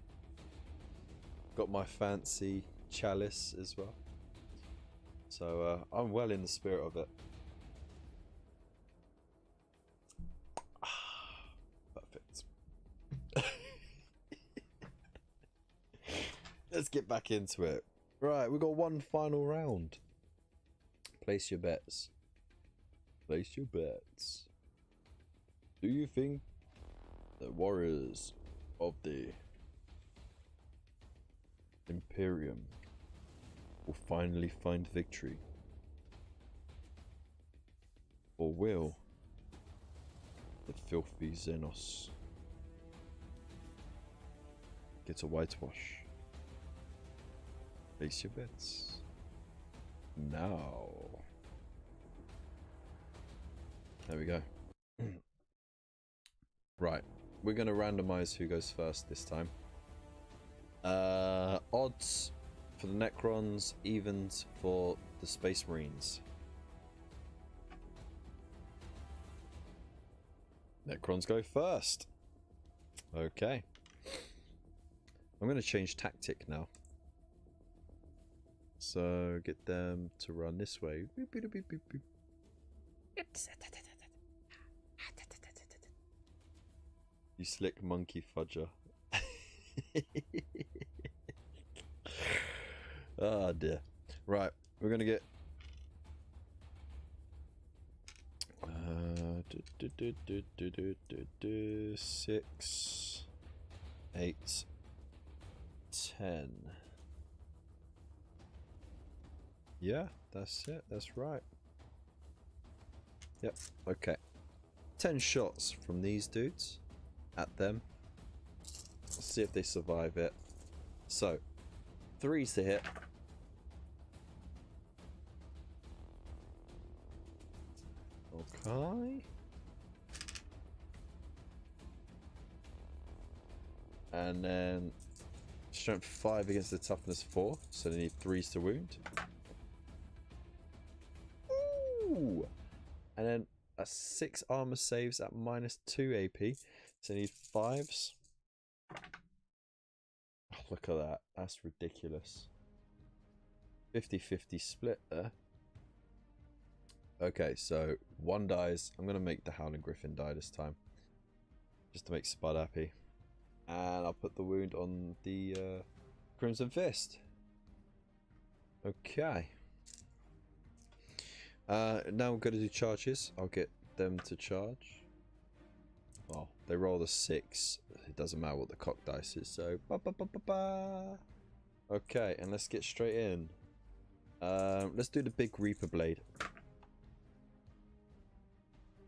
Got my fancy chalice as well. So I'm well in the spirit of it. Perfect. Let's get back into it. Right, we've got one final round. Place your bets. Place your bets. Do you think the warriors of the Imperium will finally find victory? Or will the filthy Xenos get a whitewash? Place your bets now. There we go. Right, we're going to randomize who goes first this time. Odds for the Necrons, evens for the Space Marines. Necrons go first. Okay. I'm going to change tactic now. So get them to run this way. Boop, boop, boop, boop, boop. You slick monkey fudger. Oh dear. Right, we're gonna get 6, 8, 10. Yeah, that's it. That's right. Yep. Okay. 10 shots from these dudes at them. Let's see if they survive it. So, 3's to hit. Okay. And then strength 5 against the toughness 4, so they need 3's to wound. Ooh! And then a 6 armor saves at -2 AP, so they need 5's. Oh, look at that, that's ridiculous. 50-50 split there. Okay, so 1 dies. I'm going to make the Howling Griffin die this time, just to make Spud happy. And I'll put the wound on the Crimson Fist. Okay. Now we're going to do charges. I'll get them to charge. Oh, they rolled a 6. It doesn't matter what the cock dice is, so... Okay, and let's get straight in. Let's do the big Reaper Blade.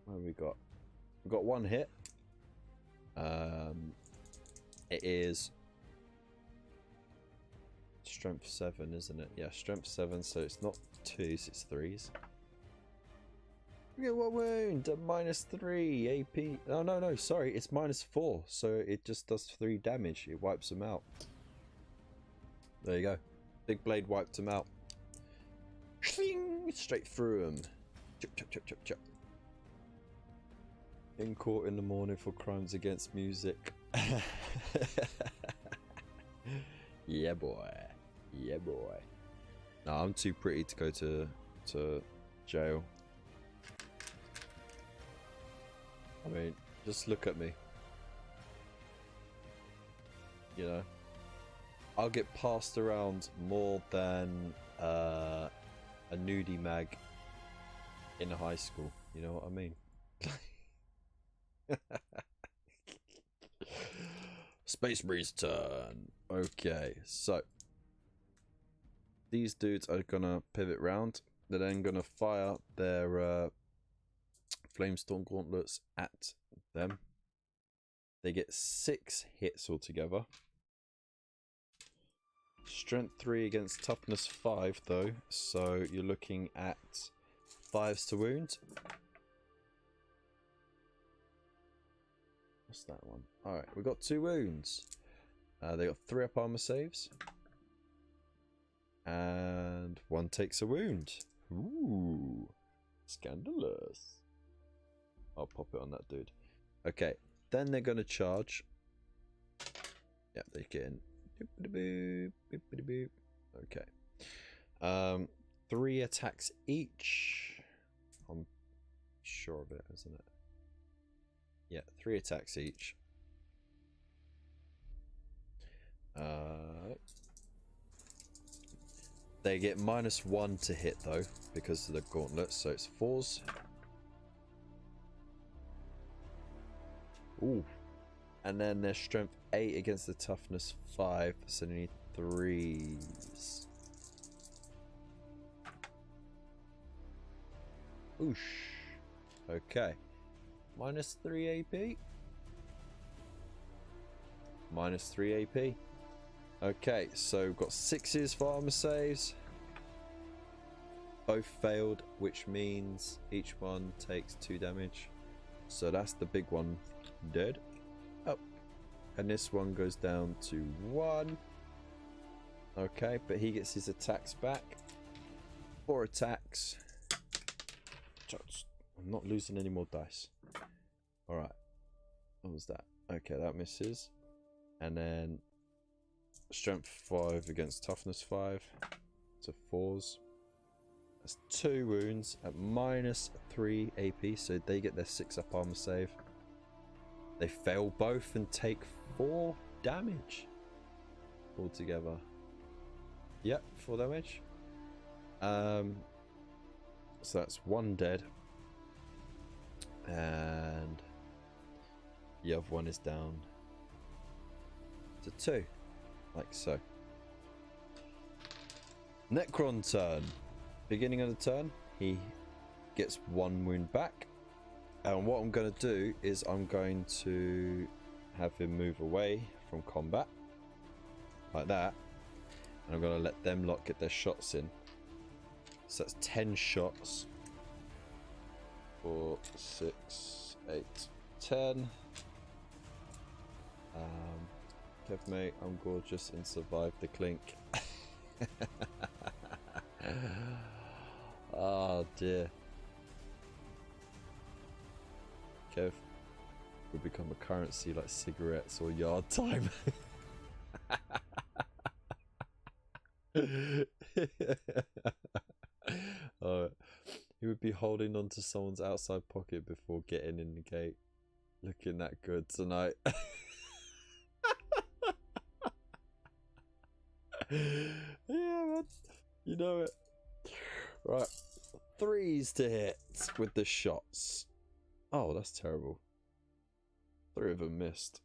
What have we got? We've got 1 hit. It is strength 7, isn't it? Yeah, strength 7, so it's not 2s, it's 3s. We get 1 wound at -3 AP. Oh, no, sorry, it's -4, so it just does 3 damage. It wipes them out. There you go. Big blade wiped him out. Straight through him. Chop, chop, chop, chop, chop. In court in the morning for crimes against music. Yeah, boy. Yeah, boy. No, I'm too pretty to go to jail. I mean, just look at me. You know, I'll get passed around more than a nudie mag in a high school. You know what I mean? Space Marine's turn. Okay, so these dudes are gonna pivot round. They're then gonna fire their Flamestorm gauntlets at them. They get 6 hits altogether. Strength 3 against toughness 5 though, so you're looking at 5's to wound. What's that one? Alright, we got 2 wounds. They got 3 up armor saves. And 1 takes a wound. Ooh, scandalous. I'll pop it on that dude. Okay, then they're going to charge. Yep, they get in. Okay. 3 attacks each. I'm sure of it, isn't it? Yeah, 3 attacks each. They get -1 to hit though because of the gauntlet, so it's 4s. Ooh. And then their strength 8 against the toughness 5, so they need 3s. Oosh. Okay. -3 AP. -3 AP. Okay, so we've got 6s for armor saves. Both failed, which means each one takes 2 damage. So that's the big one dead. Oh. And this one goes down to 1. Okay, but he gets his attacks back. 4 attacks. I'm not losing any more dice. Alright. What was that? Okay, that misses. And then strength 5 against toughness 5. So 4s. That's 2 wounds at -3 AP, so they get their 6-up armor save. They fail both and take 4 damage altogether. Yep, 4 damage. So that's 1 dead. And the other one is down to 2. Like so. Necron turn. Beginning of the turn, he gets 1 wound back. And what I'm going to do is I'm going to have him move away from combat. Like that. And I'm going to let them lot get their shots in. So that's 10 shots. 4, 6, 8, 10. Kev mate, I'm gorgeous and survived the clink. Oh dear. Kev will become a currency like cigarettes or yard time. He would be holding onto someone's outside pocket before getting in the gate. Looking that good tonight. Yeah, man. You know it. Right. 3s to hit with the shots. Oh, that's terrible. 3 of them missed.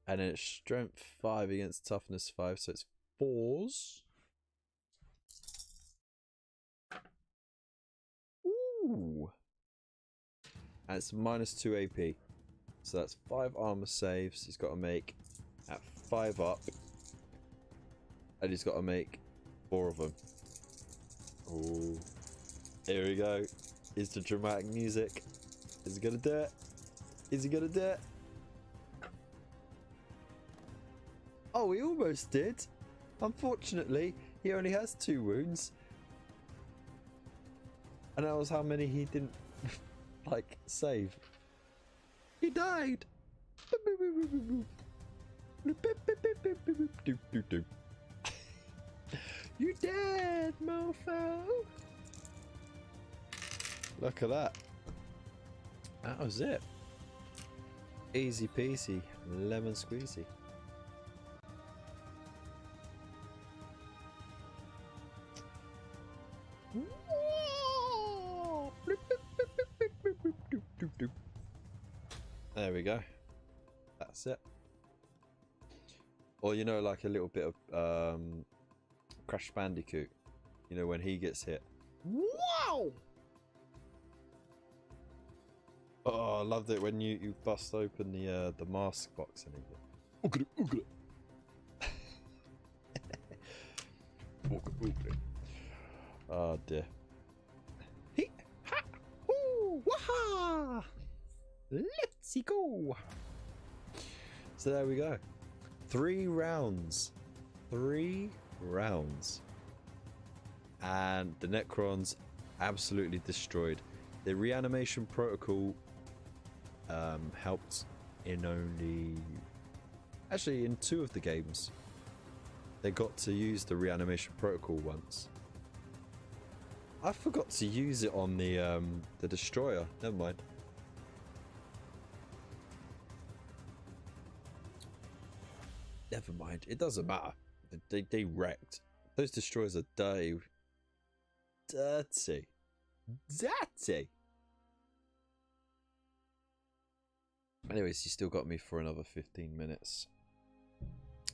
And then it's strength 5 against toughness 5, so it's 4s. Ooh. And it's -2 AP. So that's 5 armor saves he's got to make at 5 up. And he's got to make 4 of them. Oh, here we go. Is the dramatic music. Is he gonna do it? Is he gonna do it? Oh, he almost did. Unfortunately, he only has 2 wounds. And that was how many he didn't, like, save. He died. You dead, mofo. Look at that. That was it. Easy peasy, lemon squeezy. There we go. That's it. Or, you know, like a little bit of Crash Bandicoot. You know, when he gets hit. Wow! Oh, I loved it when you bust open the mask box and it. Oogly, oogly. Oh dear. He ha hoo waha! Let's go. So there we go. 3 rounds. 3 rounds. And the Necrons absolutely destroyed. The reanimation protocol helped in actually in 2 of the games. They got to use the reanimation protocol once. I forgot to use it on the destroyer. Never mind. Never mind. It doesn't matter. They wrecked. Those destroyers are dirty. Dirty. Dirty. Anyways, you still got me for another 15 minutes.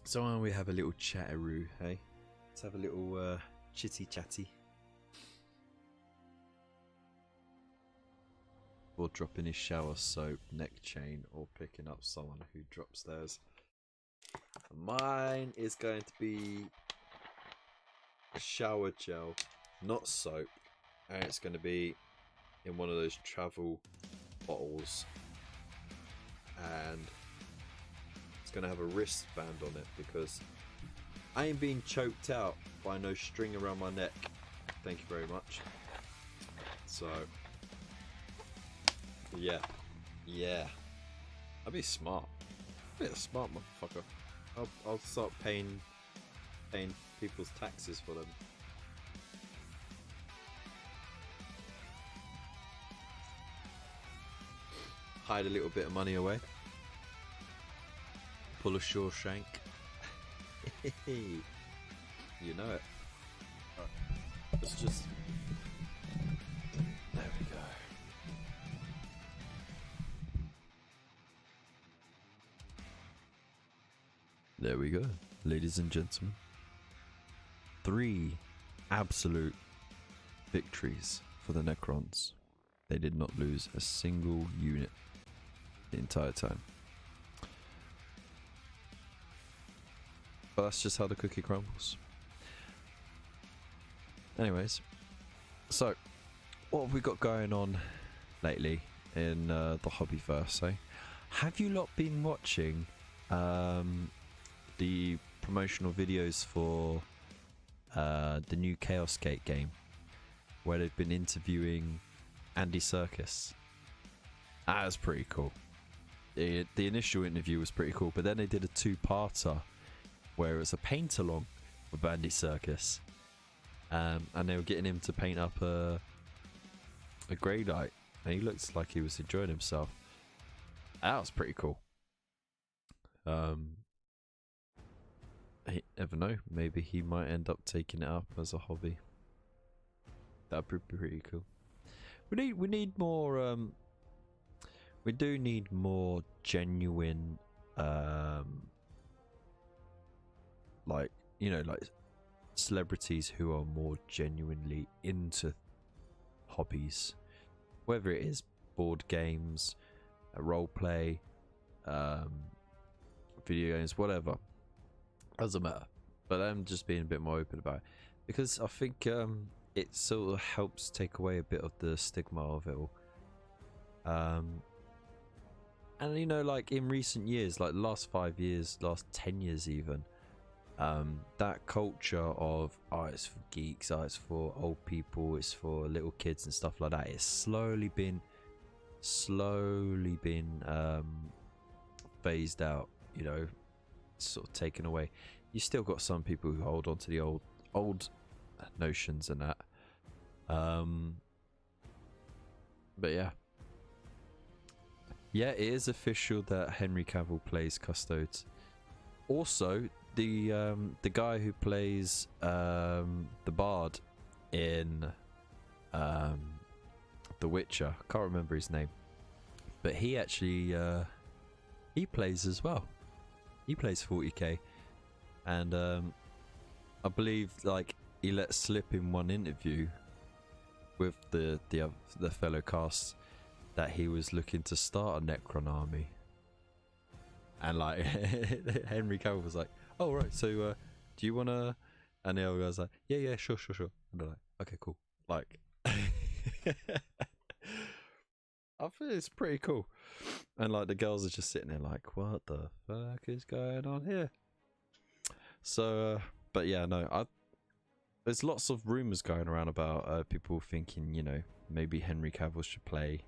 So why don't we have a little chatteroo, hey? Let's have a little chitty chatty. Or dropping his shower soap, neck chain, or picking up someone who drops theirs. Mine is going to be shower gel, not soap, and it's going to be in one of those travel bottles, and it's going to have a wristband on it because I ain't being choked out by no string around my neck. Thank you very much. So yeah, I'll be smart. I'll be a smart motherfucker. I'll start paying people's taxes for them. Hide a little bit of money away. Pull a Shawshank. You know it. Let's just... There we go. There we go, ladies and gentlemen. 3 absolute victories for the Necrons. They did not lose a single unit the entire time. But that's just how the cookie crumbles. Anyways, so what have we got going on lately in the hobbyverse? Eh? Have you lot been watching the promotional videos for the new Chaos Gate game, where they've been interviewing Andy Serkis? That was pretty cool. The initial interview was pretty cool, but then they did a 2-parter where it was a paint along with Andy Serkis, and they were getting him to paint up a grey light, and he looked like he was enjoying himself. That was pretty cool. You never know, maybe he might end up taking it up as a hobby. That'd be pretty cool. We need more we do need more genuine like, you know, like celebrities who are more genuinely into hobbies, whether it is board games, role play, video games, whatever. Doesn't matter, but I'm just being a bit more open about it because I think it sort of helps take away a bit of the stigma of it all. And you know, like in recent years, like the last 5 years, last 10 years even, that culture of, oh, it's for geeks, oh, it's for old people, it's for little kids and stuff like that, it's slowly been phased out, you know, sort of taken away. You still got some people who hold on to the old notions and that, but yeah, it is official that Henry Cavill plays Custodes. Also, the guy who plays the Bard in The Witcher, I can't remember his name, but he actually he plays as well. He plays 40k, and I believe like he let slip in one interview with the fellow cast that he was looking to start a Necron army, and like Henry Cavill was like, "Oh right, so do you wanna?" And the other guy's like, "Yeah, sure." And they're like, "Okay, cool." Like, I think it's pretty cool. And like the girls are just sitting there like, what the fuck is going on here? So, but yeah, no, there's lots of rumours going around about people thinking, you know, maybe Henry Cavill should play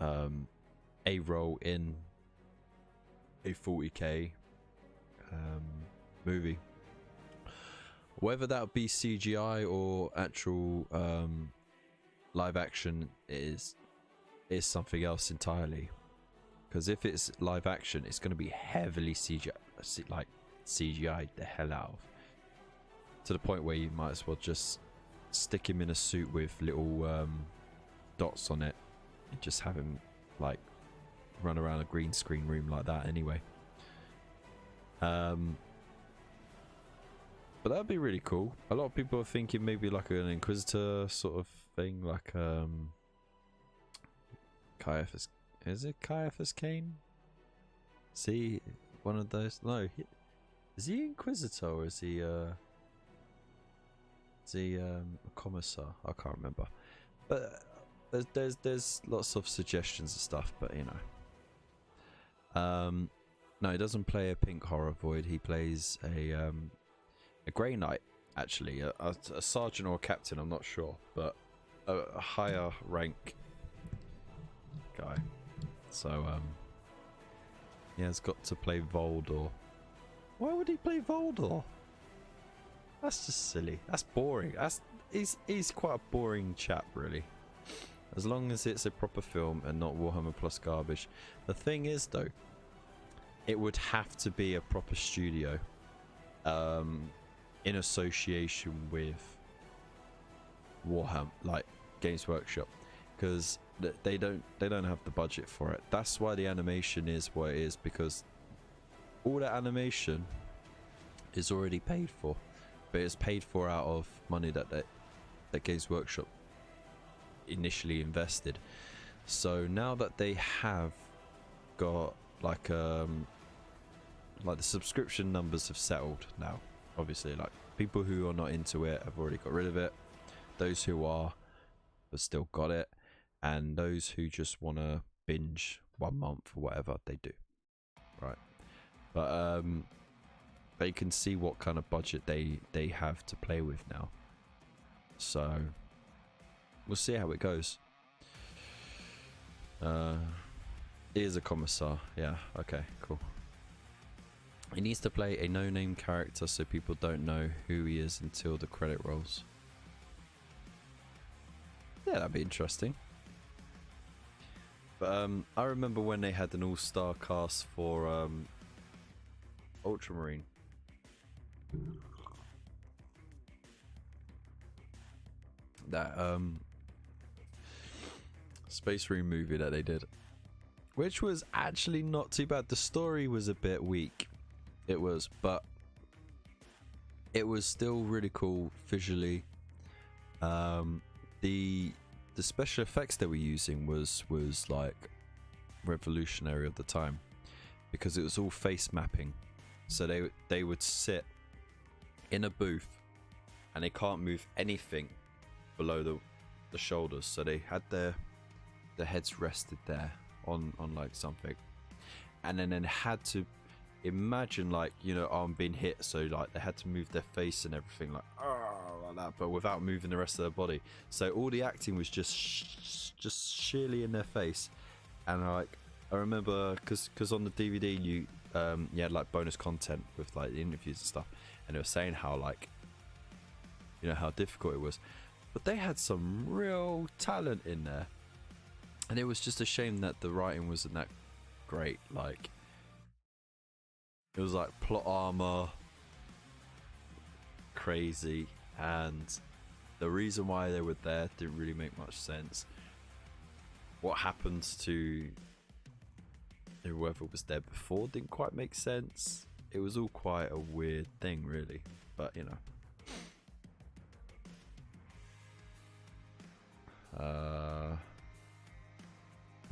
a role in a 40k movie. Whether that would be CGI or actual live action is something else entirely. Because if it's live action, it's going to be heavily CGI, like CGI the hell out of. to the point where you might as well just stick him in a suit with little dots on it and just have him like run around a green screen room like that anyway. But that'd be really cool. A lot of people are thinking maybe like an Inquisitor sort of thing, like Caiaphas. Is it Caiaphas Kane? See, one of those. No, is he Inquisitor or is he a commissar? I can't remember. But there's lots of suggestions and stuff. But you know, no, he doesn't play a pink horror void. He plays a Grey Knight, actually, a sergeant or a captain. I'm not sure, but a higher rank guy. So yeah, he's got to play Voldor. Why would he play Voldor? That's just silly. That's boring. He's quite a boring chap, really. As long as it's a proper film and not Warhammer Plus garbage. The thing is, though, it would have to be a proper studio, in association with Warhammer, like Games Workshop, because they don't have the budget for it. That's why the animation is what it is, because all that animation is already paid for, but it's paid for out of money that Games Workshop initially invested. So now that they have got like the subscription numbers have settled now, obviously, like people who are not into it have already got rid of it, those who are but still got it, and those who just want to binge 1 month or whatever, they do, right? But they can see what kind of budget they have to play with now, so we'll see how it goes. He is a commissar. Yeah, okay, cool. He needs to play a no-name character so people don't know who he is until the credit rolls. Yeah, that'd be interesting. But I remember when they had an all-star cast for Ultramarine. That Space Marine movie that they did, which was actually not too bad. The story was a bit weak, it was, but it was still really cool visually. The special effects they were using was like revolutionary at the time, because it was all face mapping. So they would sit in a booth and they can't move anything below the shoulders, so they had their heads rested there on like something, and then had to imagine, like, you know, I'm being hit, so like they had to move their face and everything like that, but without moving the rest of their body. So all the acting was just sheerly in their face. And I remember because on the DVD you had like bonus content with like the interviews and stuff, and they were saying how, like, you know, how difficult it was, but they had some real talent in there. And it was just a shame that the writing wasn't that great. Like, it was like plot armor, crazy, and the reason why they were there didn't really make much sense. What happens to whoever was there before didn't quite make sense. It was all quite a weird thing, really. But you know,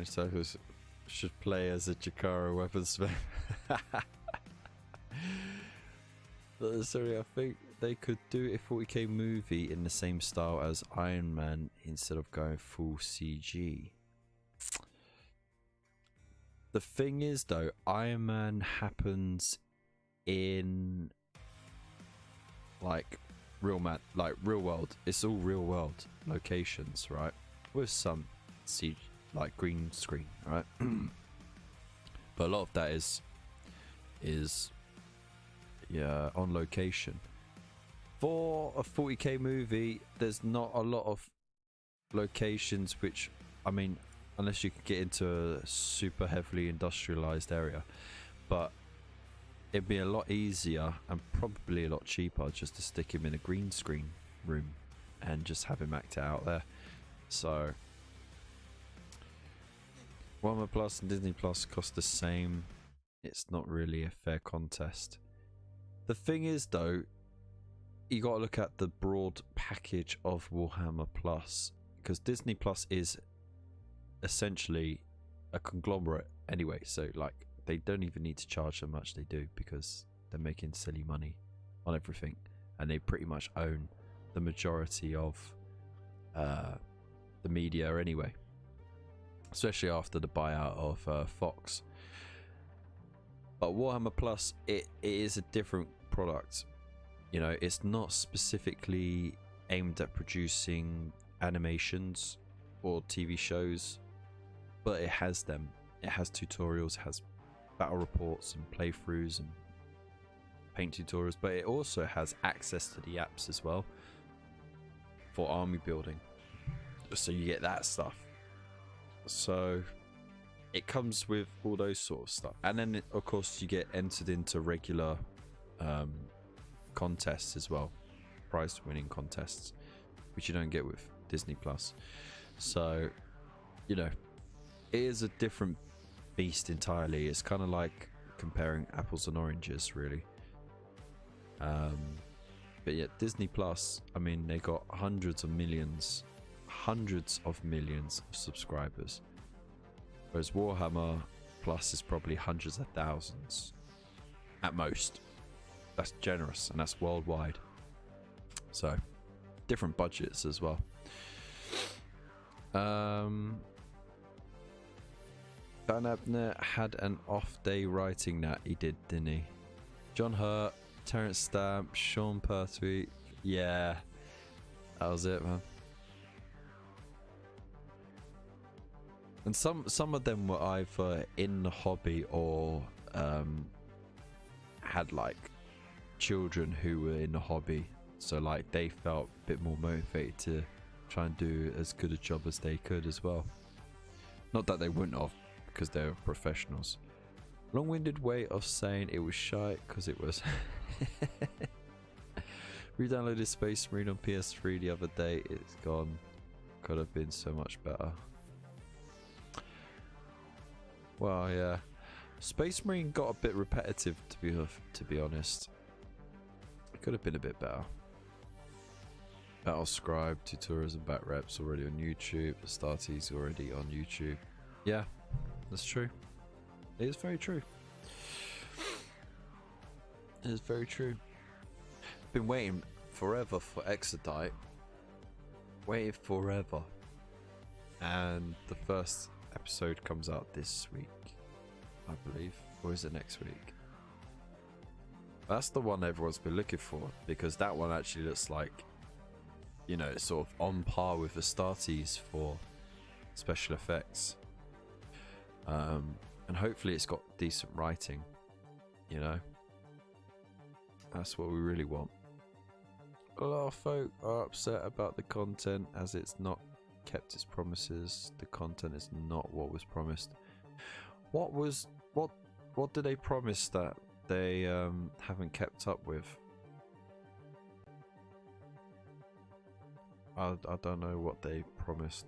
Cyclists should play as a Jakara weaponsmith. Sorry, I think they could do a 40k movie in the same style as Iron Man instead of going full CG. The thing is, though, Iron Man happens in like real world. It's all real world locations, right? With some CG, like green screen, right? But a lot of that is yeah, on location. For a 40k movie, there's not a lot of locations, which, I mean, unless you could get into a super heavily industrialized area, but it'd be a lot easier and probably a lot cheaper just to stick him in a green screen room and just have him act out there. So Warhammer Plus and Disney Plus cost the same. It's not really a fair contest. The thing is though, you got to look at the broad package of Warhammer Plus, because Disney Plus is essentially a conglomerate anyway, so like they don't even need to charge so much, they do, because they're making silly money on everything and they pretty much own the majority of the media anyway, especially after the buyout of Fox. But Warhammer Plus, it is a different product. You know, it's not specifically aimed at producing animations or TV shows, but it has them. It has tutorials, it has battle reports and playthroughs and paint tutorials, but it also has access to the apps as well for army building. So you get that stuff. So it comes with all those sort of stuff. And then, of course, you get entered into regular contests as well, prize winning contests, which you don't get with Disney Plus. So, you know, it is a different beast entirely. It's kind of like comparing apples and oranges, really. But yet Disney Plus, I mean, they got hundreds of millions of subscribers, whereas Warhammer Plus is probably hundreds of thousands at most. That's generous, and that's worldwide. So different budgets as well. Dan Abner had an off day writing that, he did, didn't he? John Hurt, Terence Stamp, Sean Pertwee. Yeah, that was it, man. And some of them were either in the hobby or had like children who were in the hobby, so like they felt a bit more motivated to try and do as good a job as they could as well. Not that they wouldn't have, because they're professionals. Long-winded way of saying it was shite because it was. Re-downloaded Space Marine on PS3 the other day. It's gone. Could have been so much better. Well, yeah, Space Marine got a bit repetitive to be honest. It could have been a bit better. Battle Scribe tutorials and back reps already on YouTube. Astartes already on YouTube. Yeah, that's true. It is very true. It is very true. Been waiting forever for Exodite. Waiting forever. And the first episode comes out this week, I believe. Or is it next week? That's the one everyone's been looking for, because that one actually looks like, you know, it's sort of on par with Astartes for special effects. And hopefully it's got decent writing, you know. That's what we really want. A lot of folk are upset about the content as it's not kept its promises. The content is not what was promised. What did they promise that they haven't kept up with? I don't know what they promised,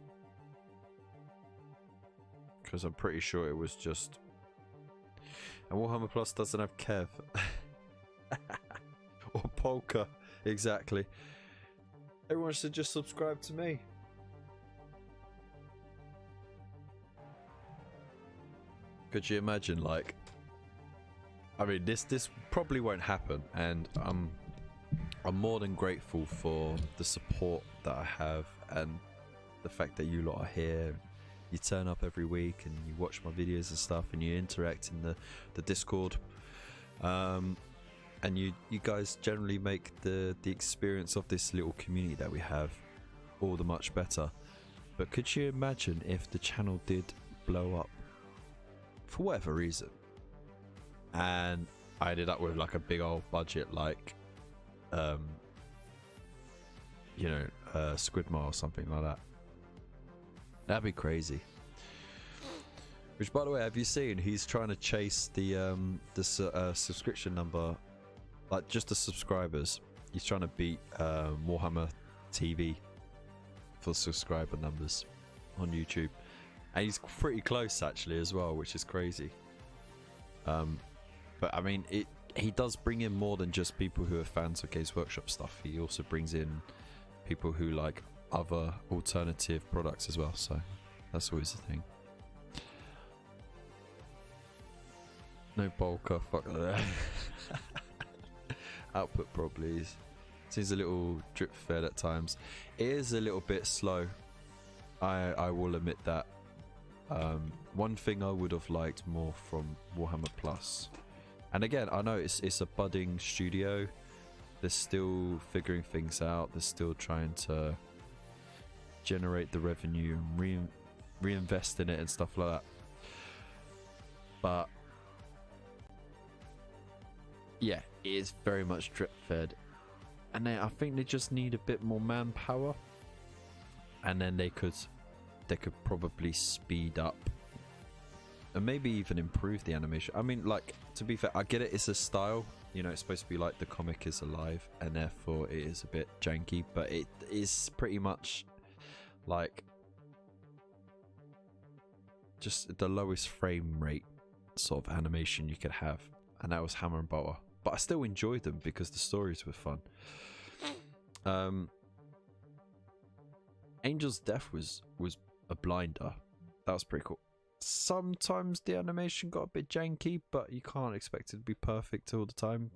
because I'm pretty sure it was just. And Warhammer Plus doesn't have Kev or Polka, exactly. Everyone should just subscribe to me. Could you imagine, like, I mean, this probably won't happen, and I'm more than grateful for the support that I have and the fact that you lot are here. You turn up every week and you watch my videos and stuff, and you interact in the Discord, and you guys generally make the experience of this little community that we have all the much better. But could you imagine if the channel did blow up for whatever reason, and I ended up with like a big old budget, like you know, Squidmar or something like that? That'd be crazy. Which, by the way, have you seen? He's trying to chase the subscription number, like just the subscribers. He's trying to beat Warhammer TV for subscriber numbers on YouTube, and he's pretty close actually as well, which is crazy. But I mean, he does bring in more than just people who are fans of Games Workshop stuff. He also brings in people who like other alternative products as well. So that's always the thing. No bulker, fuck that. Output probably seems a little drip fed at times. It is a little bit slow. I will admit that. One thing I would have liked more from Warhammer Plus, and again, I know it's a budding studio. They're still figuring things out. They're still trying to generate the revenue and reinvest in it and stuff like that. But yeah, it is very much drip fed, and I think they just need a bit more manpower, and then they could probably speed up and maybe even improve the animation. I mean, like, to be fair, I get it, it's a style, you know, it's supposed to be like the comic is alive and therefore it is a bit janky, but it is pretty much like just the lowest frame rate sort of animation you could have, and that was Hammer and Bolter. But I still enjoyed them because the stories were fun. Angel's Death was a blinder. That was pretty cool. Sometimes the animation got a bit janky, but you can't expect it to be perfect all the time.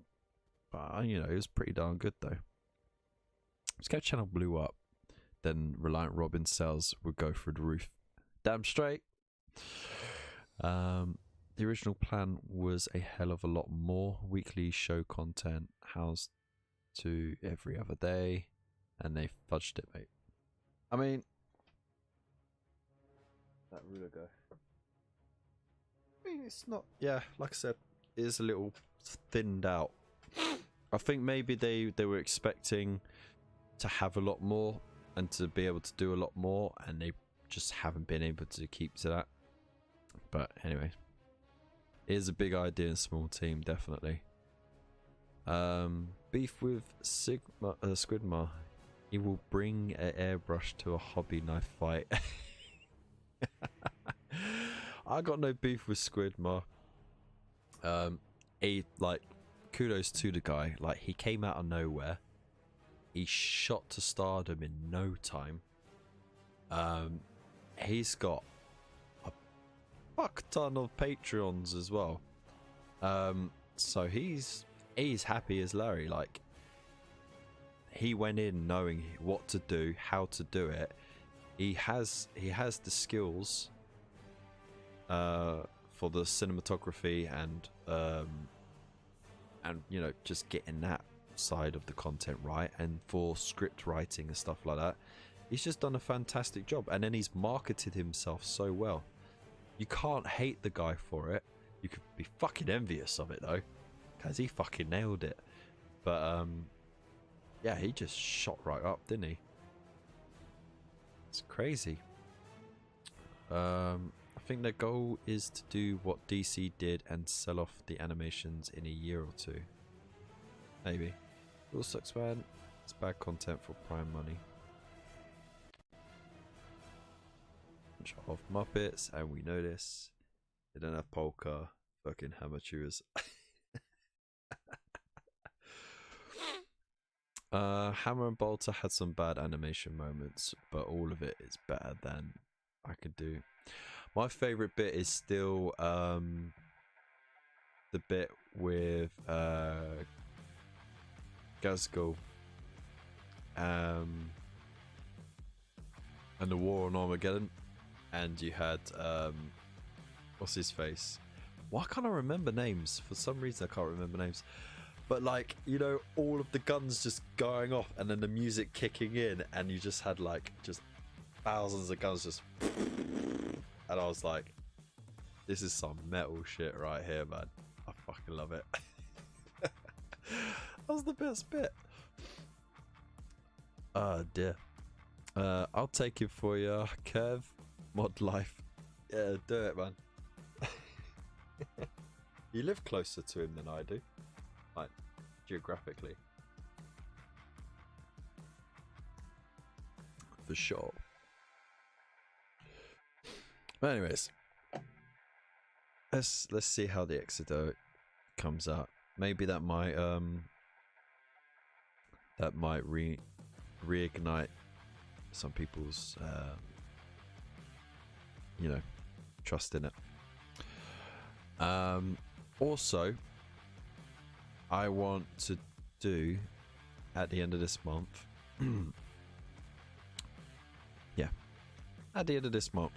But you know, it was pretty darn good though. Scout Channel blew up, then Reliant Robin sales would go through the roof. Damn straight. The original plan was a hell of a lot more weekly show content, housed to every other day, and they fudged it, mate. I mean, that ruler go. I mean, it's not. Yeah, like I said, it is a little thinned out. I think maybe they were expecting to have a lot more and to be able to do a lot more, and they just haven't been able to keep to that. But anyway, it is a big idea and small team, definitely. Beef with Squidmar. He will bring an airbrush to a hobby knife fight. I got no beef with Squidmar. Like, kudos to the guy. Like, he came out of nowhere. He shot to stardom in no time. He's got a fuck ton of Patreons as well. So he's happy as Larry. Like, he went in knowing what to do, how to do it. He has the skills for the cinematography and you know, just getting that side of the content right, and for script writing and stuff like that. He's just done a fantastic job, and then he's marketed himself so well. You can't hate the guy for it. You could be fucking envious of it though, because he fucking nailed it. But yeah, he just shot right up, didn't he? It's crazy. I think their goal is to do what DC did and sell off the animations in a year or two. Maybe. It all sucks, man. It's bad content for prime money. Bunch of Muppets, and we know this. They don't have polka. Fucking amateurs. Hammer and Bolter had some bad animation moments, but all of it is better than I could do. My favourite bit is still the bit with Gazgul and the War on Armageddon, and you had what's his face? Why can't I remember names? For some reason I can't remember names. But like, you know, all of the guns just going off and then the music kicking in, and you just had like just thousands of guns just, and I was like, this is some metal shit right here, man. I fucking love it. That was the best bit. Oh dear. I'll take it for you, Kev. Mod life. Yeah, do it, man. You live closer to him than I do, like geographically. For sure. But anyways, let's see how the Exodo comes out. Maybe that might reignite some people's you know, trust in it. Also, I want to do at the end of this month. Yeah, at the end of this month,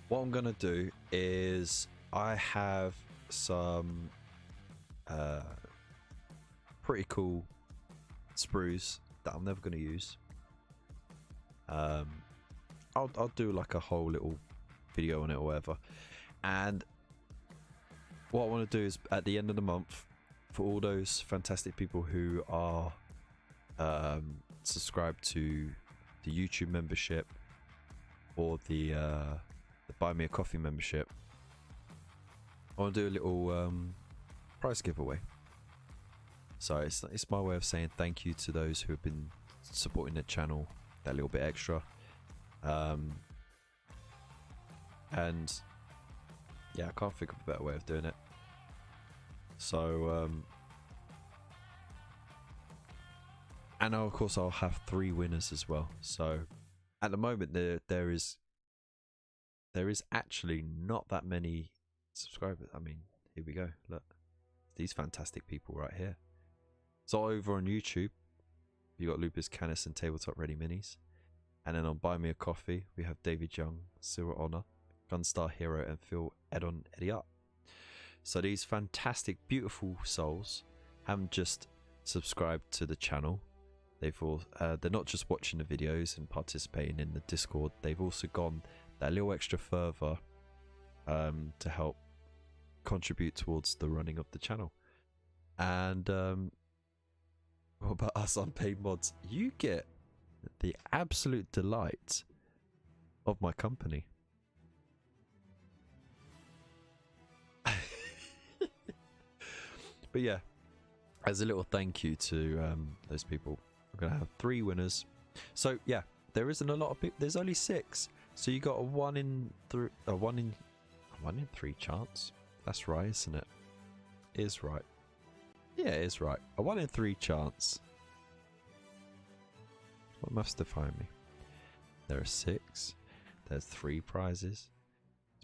what I'm gonna do is I have some pretty cool sprues that I'm never gonna use. I'll do like a whole little video on it or whatever. And what I want to do is at the end of the month, for all those fantastic people who are subscribed to the YouTube membership or the Buy Me a Coffee membership, I want to do a little prize giveaway. So it's my way of saying thank you to those who have been supporting the channel that little bit extra. And yeah, I can't think of a better way of doing it. So and of course I'll have 3 winners as well. So at the moment there is actually not that many subscribers. I mean, here we go, look, these fantastic people right here. So over on YouTube you got Lupus Canis and Tabletop Ready Minis, and then on Buy Me a Coffee we have David Young, Cyril Honor, Gunstar Hero, and Phil Edon Eddie Up. So these fantastic, beautiful souls haven't just subscribed to the channel. They're not just watching the videos and participating in the Discord. They've also gone that little extra further to help contribute towards the running of the channel. And what about us unpaid mods? You get the absolute delight of my company. But yeah, as a little thank you to those people, we're gonna have 3 winners. So yeah, there isn't a lot of people. There's only 6, so you got a 1 in 3 chance. That's right, isn't it? It is right. Yeah, it is right. A 1 in 3 chance. What must define me? There are 6. There's 3 prizes.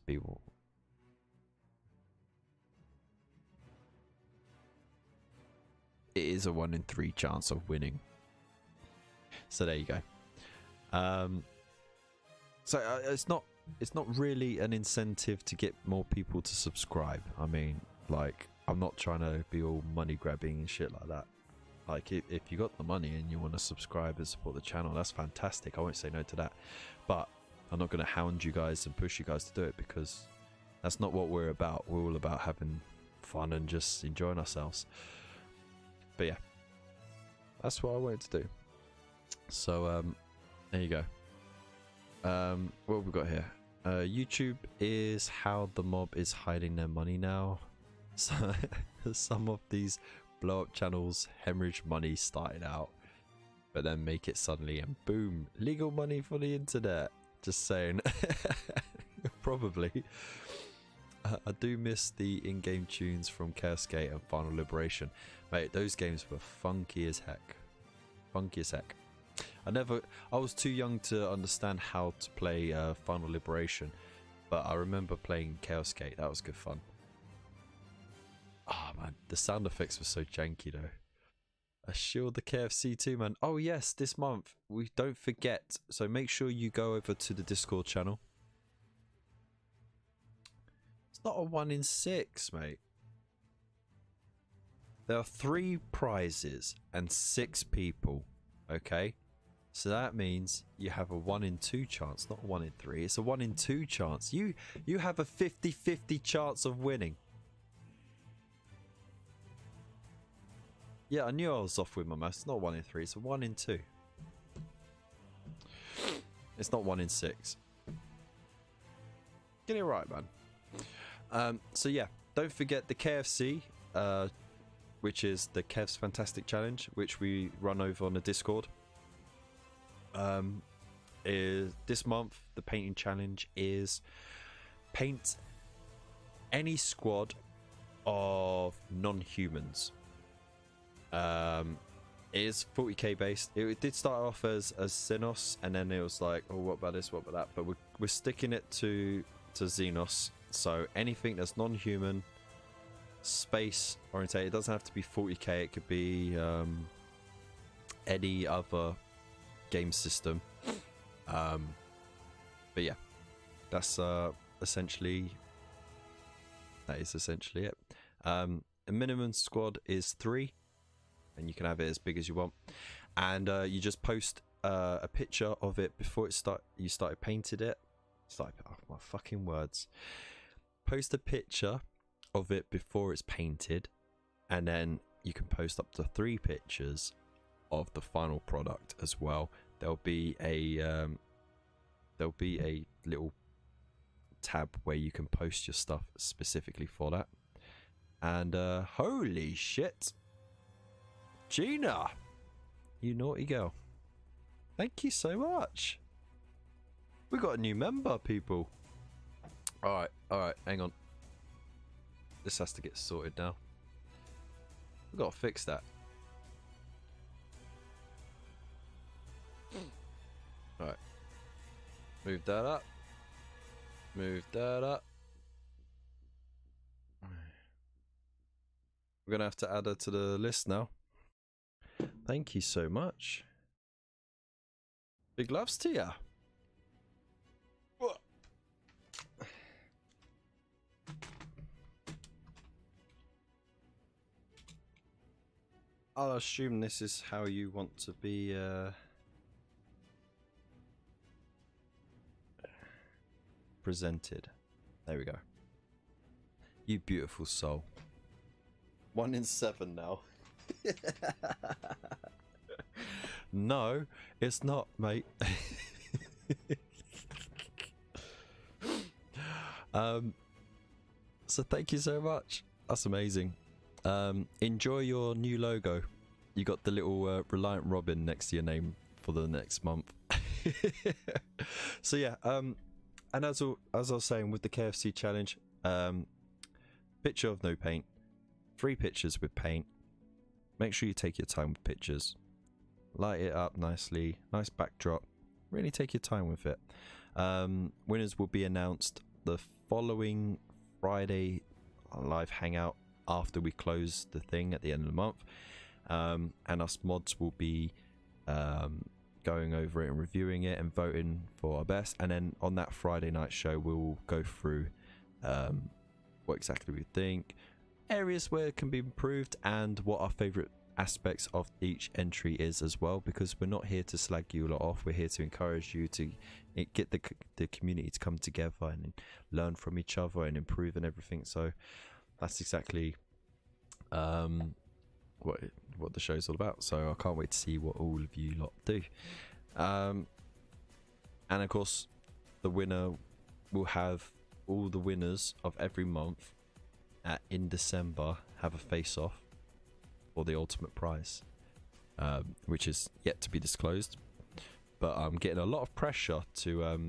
People. It is a 1 in 3 chance of winning. So there you go. So it's not really an incentive to get more people to subscribe. I mean, like, I'm not trying to be all money grabbing and shit like that. Like, if you got the money and you want to subscribe and support the channel, that's fantastic. I won't say no to that. But I'm not going to hound you guys and push you guys to do it, because that's not what we're about. We're all about having fun and just enjoying ourselves. But yeah, that's what I wanted to do. So there you go. What have we got here? YouTube is how the mob is hiding their money now. So some of these blow up channels hemorrhage money starting out, but then make it suddenly and boom, legal money for the internet. Just saying. Probably. I do miss the in-game tunes from Chaos Gate and Final Liberation. Mate, those games were funky as heck. Funky as heck. I was too young to understand how to play Final Liberation, but I remember playing Chaos Gate. That was good fun. Oh man, the sound effects were so janky though. A shield the KFC too, man. Oh yes, this month. We don't forget. So make sure you go over to the Discord channel. It's not a 1 in 6, mate. There are 3 prizes and 6 people. Okay? So that means you have a 1 in 2 chance, not a 1 in 3. It's a 1 in 2 chance. You have a 50-50 chance of winning. Yeah, I knew I was off with my maths. It's not 1 in 3, it's a 1 in 2. It's not 1 in 6. Get it right, man. So yeah, don't forget the KFC, which is the Kev's Fantastic Challenge, which we run over on the Discord. Is this month the painting challenge is paint any squad of non-humans. It is 40k based. It did start off as Xenos, and then it was like, oh, what about this, what about that? But we're sticking it to Xenos. So anything that's non-human, space oriented. It doesn't have to be 40k. It could be any other game system. But yeah, that's essentially it. A minimum squad is 3, and you can have it as big as you want. And you just post a picture of it before you started painted it. It's like, oh, my fucking words. Post a picture of it before it's painted, and then you can post up to 3 pictures of the final product as well. There'll be a little tab where you can post your stuff specifically for that. And holy shit, Gina, you naughty girl, thank you so much. We got a new member, people. All right, hang on. This has to get sorted now. We've got to fix that. All right. Move that up. Move that up. We're going to have to add her to the list now. Thank you so much. Big loves to ya. I'll assume this is how you want to be presented. There we go. You beautiful soul. 1 in 7 now. No, it's not, mate. So thank you so much. That's amazing. Enjoy your new logo. You got the little Reliant Robin next to your name for the next month. So yeah, and as I was saying with the KFC challenge, picture of no paint, 3 pictures with paint. Make sure you take your time with pictures. Light it up nicely, nice backdrop. Really take your time with it. Winners will be announced the following Friday live hangout after we close the thing at the end of the month. And us mods will be going over it and reviewing it and voting for our best. And then on that Friday night show, we'll go through what exactly we think, areas where it can be improved, and what our favourite aspects of each entry is as well, because we're not here to slag you lot off. We're here to encourage you to get the community to come together and learn from each other and improve and everything. So that's exactly what the show's all about. So I can't wait to see what all of you lot do. And of course, the winner will have all the winners of every month in December have a face-off for the ultimate prize, which is yet to be disclosed. But I'm getting a lot of pressure to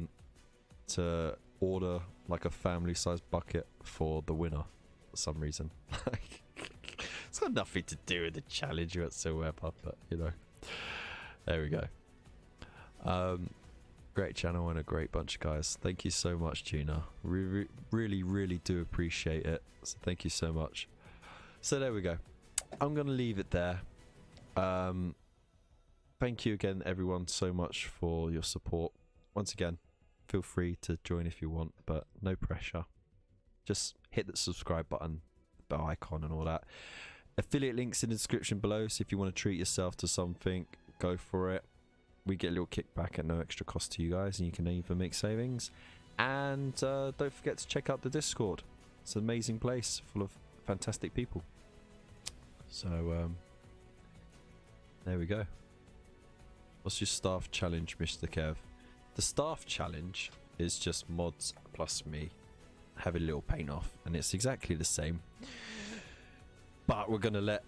order like a family-sized bucket for the winner for some reason. It's got nothing to do with the challenge whatsoever, but you know, there we go. Great channel and a great bunch of guys. Thank you so much, Gina. Really do appreciate it. So thank you so much. So there we go. I'm gonna leave it there. Thank you again, everyone, so much for your support. Once again, feel free to join if you want, but no pressure. Just hit the subscribe button, the bell icon and all that. Affiliate links in the description below, so if you want to treat yourself to something, go for it. We get a little kickback at no extra cost to you guys, and you can even make savings. And don't forget to check out the Discord. It's an amazing place full of fantastic people. So there we go. What's your staff challenge, Mr. Kev? The staff challenge is just mods plus me. have a little paint off, and it's exactly the same. But we're gonna let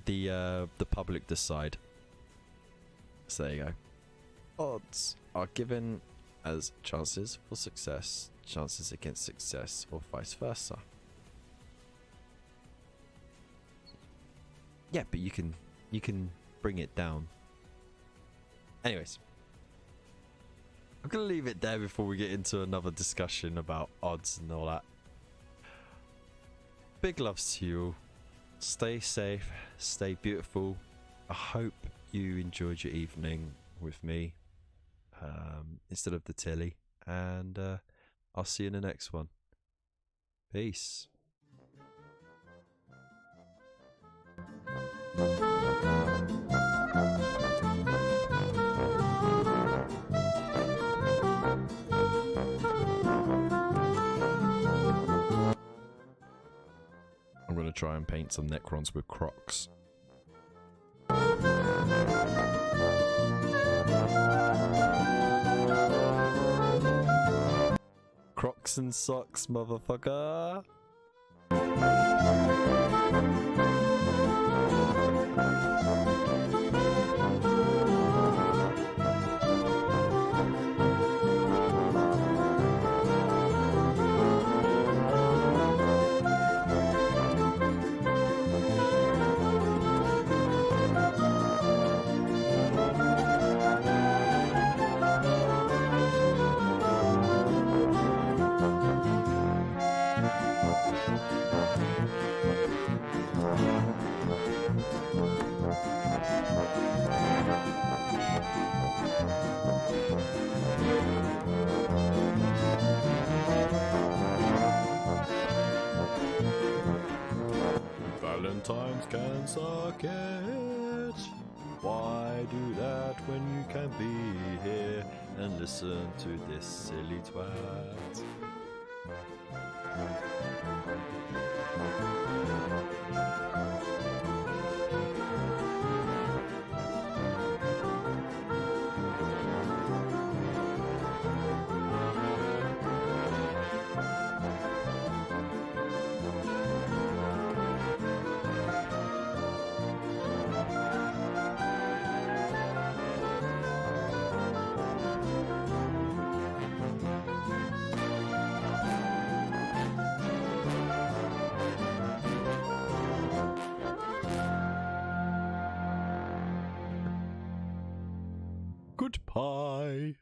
the public decide. So there you go. Odds are given as chances for success, chances against success, or vice versa. Yeah, but you can bring it down. Anyways, I'm gonna leave it there before we get into another discussion about odds and all that. Big loves to you. Stay safe, stay beautiful. I hope you enjoyed your evening with me instead of the telly, and I'll see you in the next one. Peace. I'm going to try and paint some Necrons with Crocs. Crocs and socks, motherfucker. Valentines can suck it. Why do that when you can be here and listen to this silly twat? Goodbye.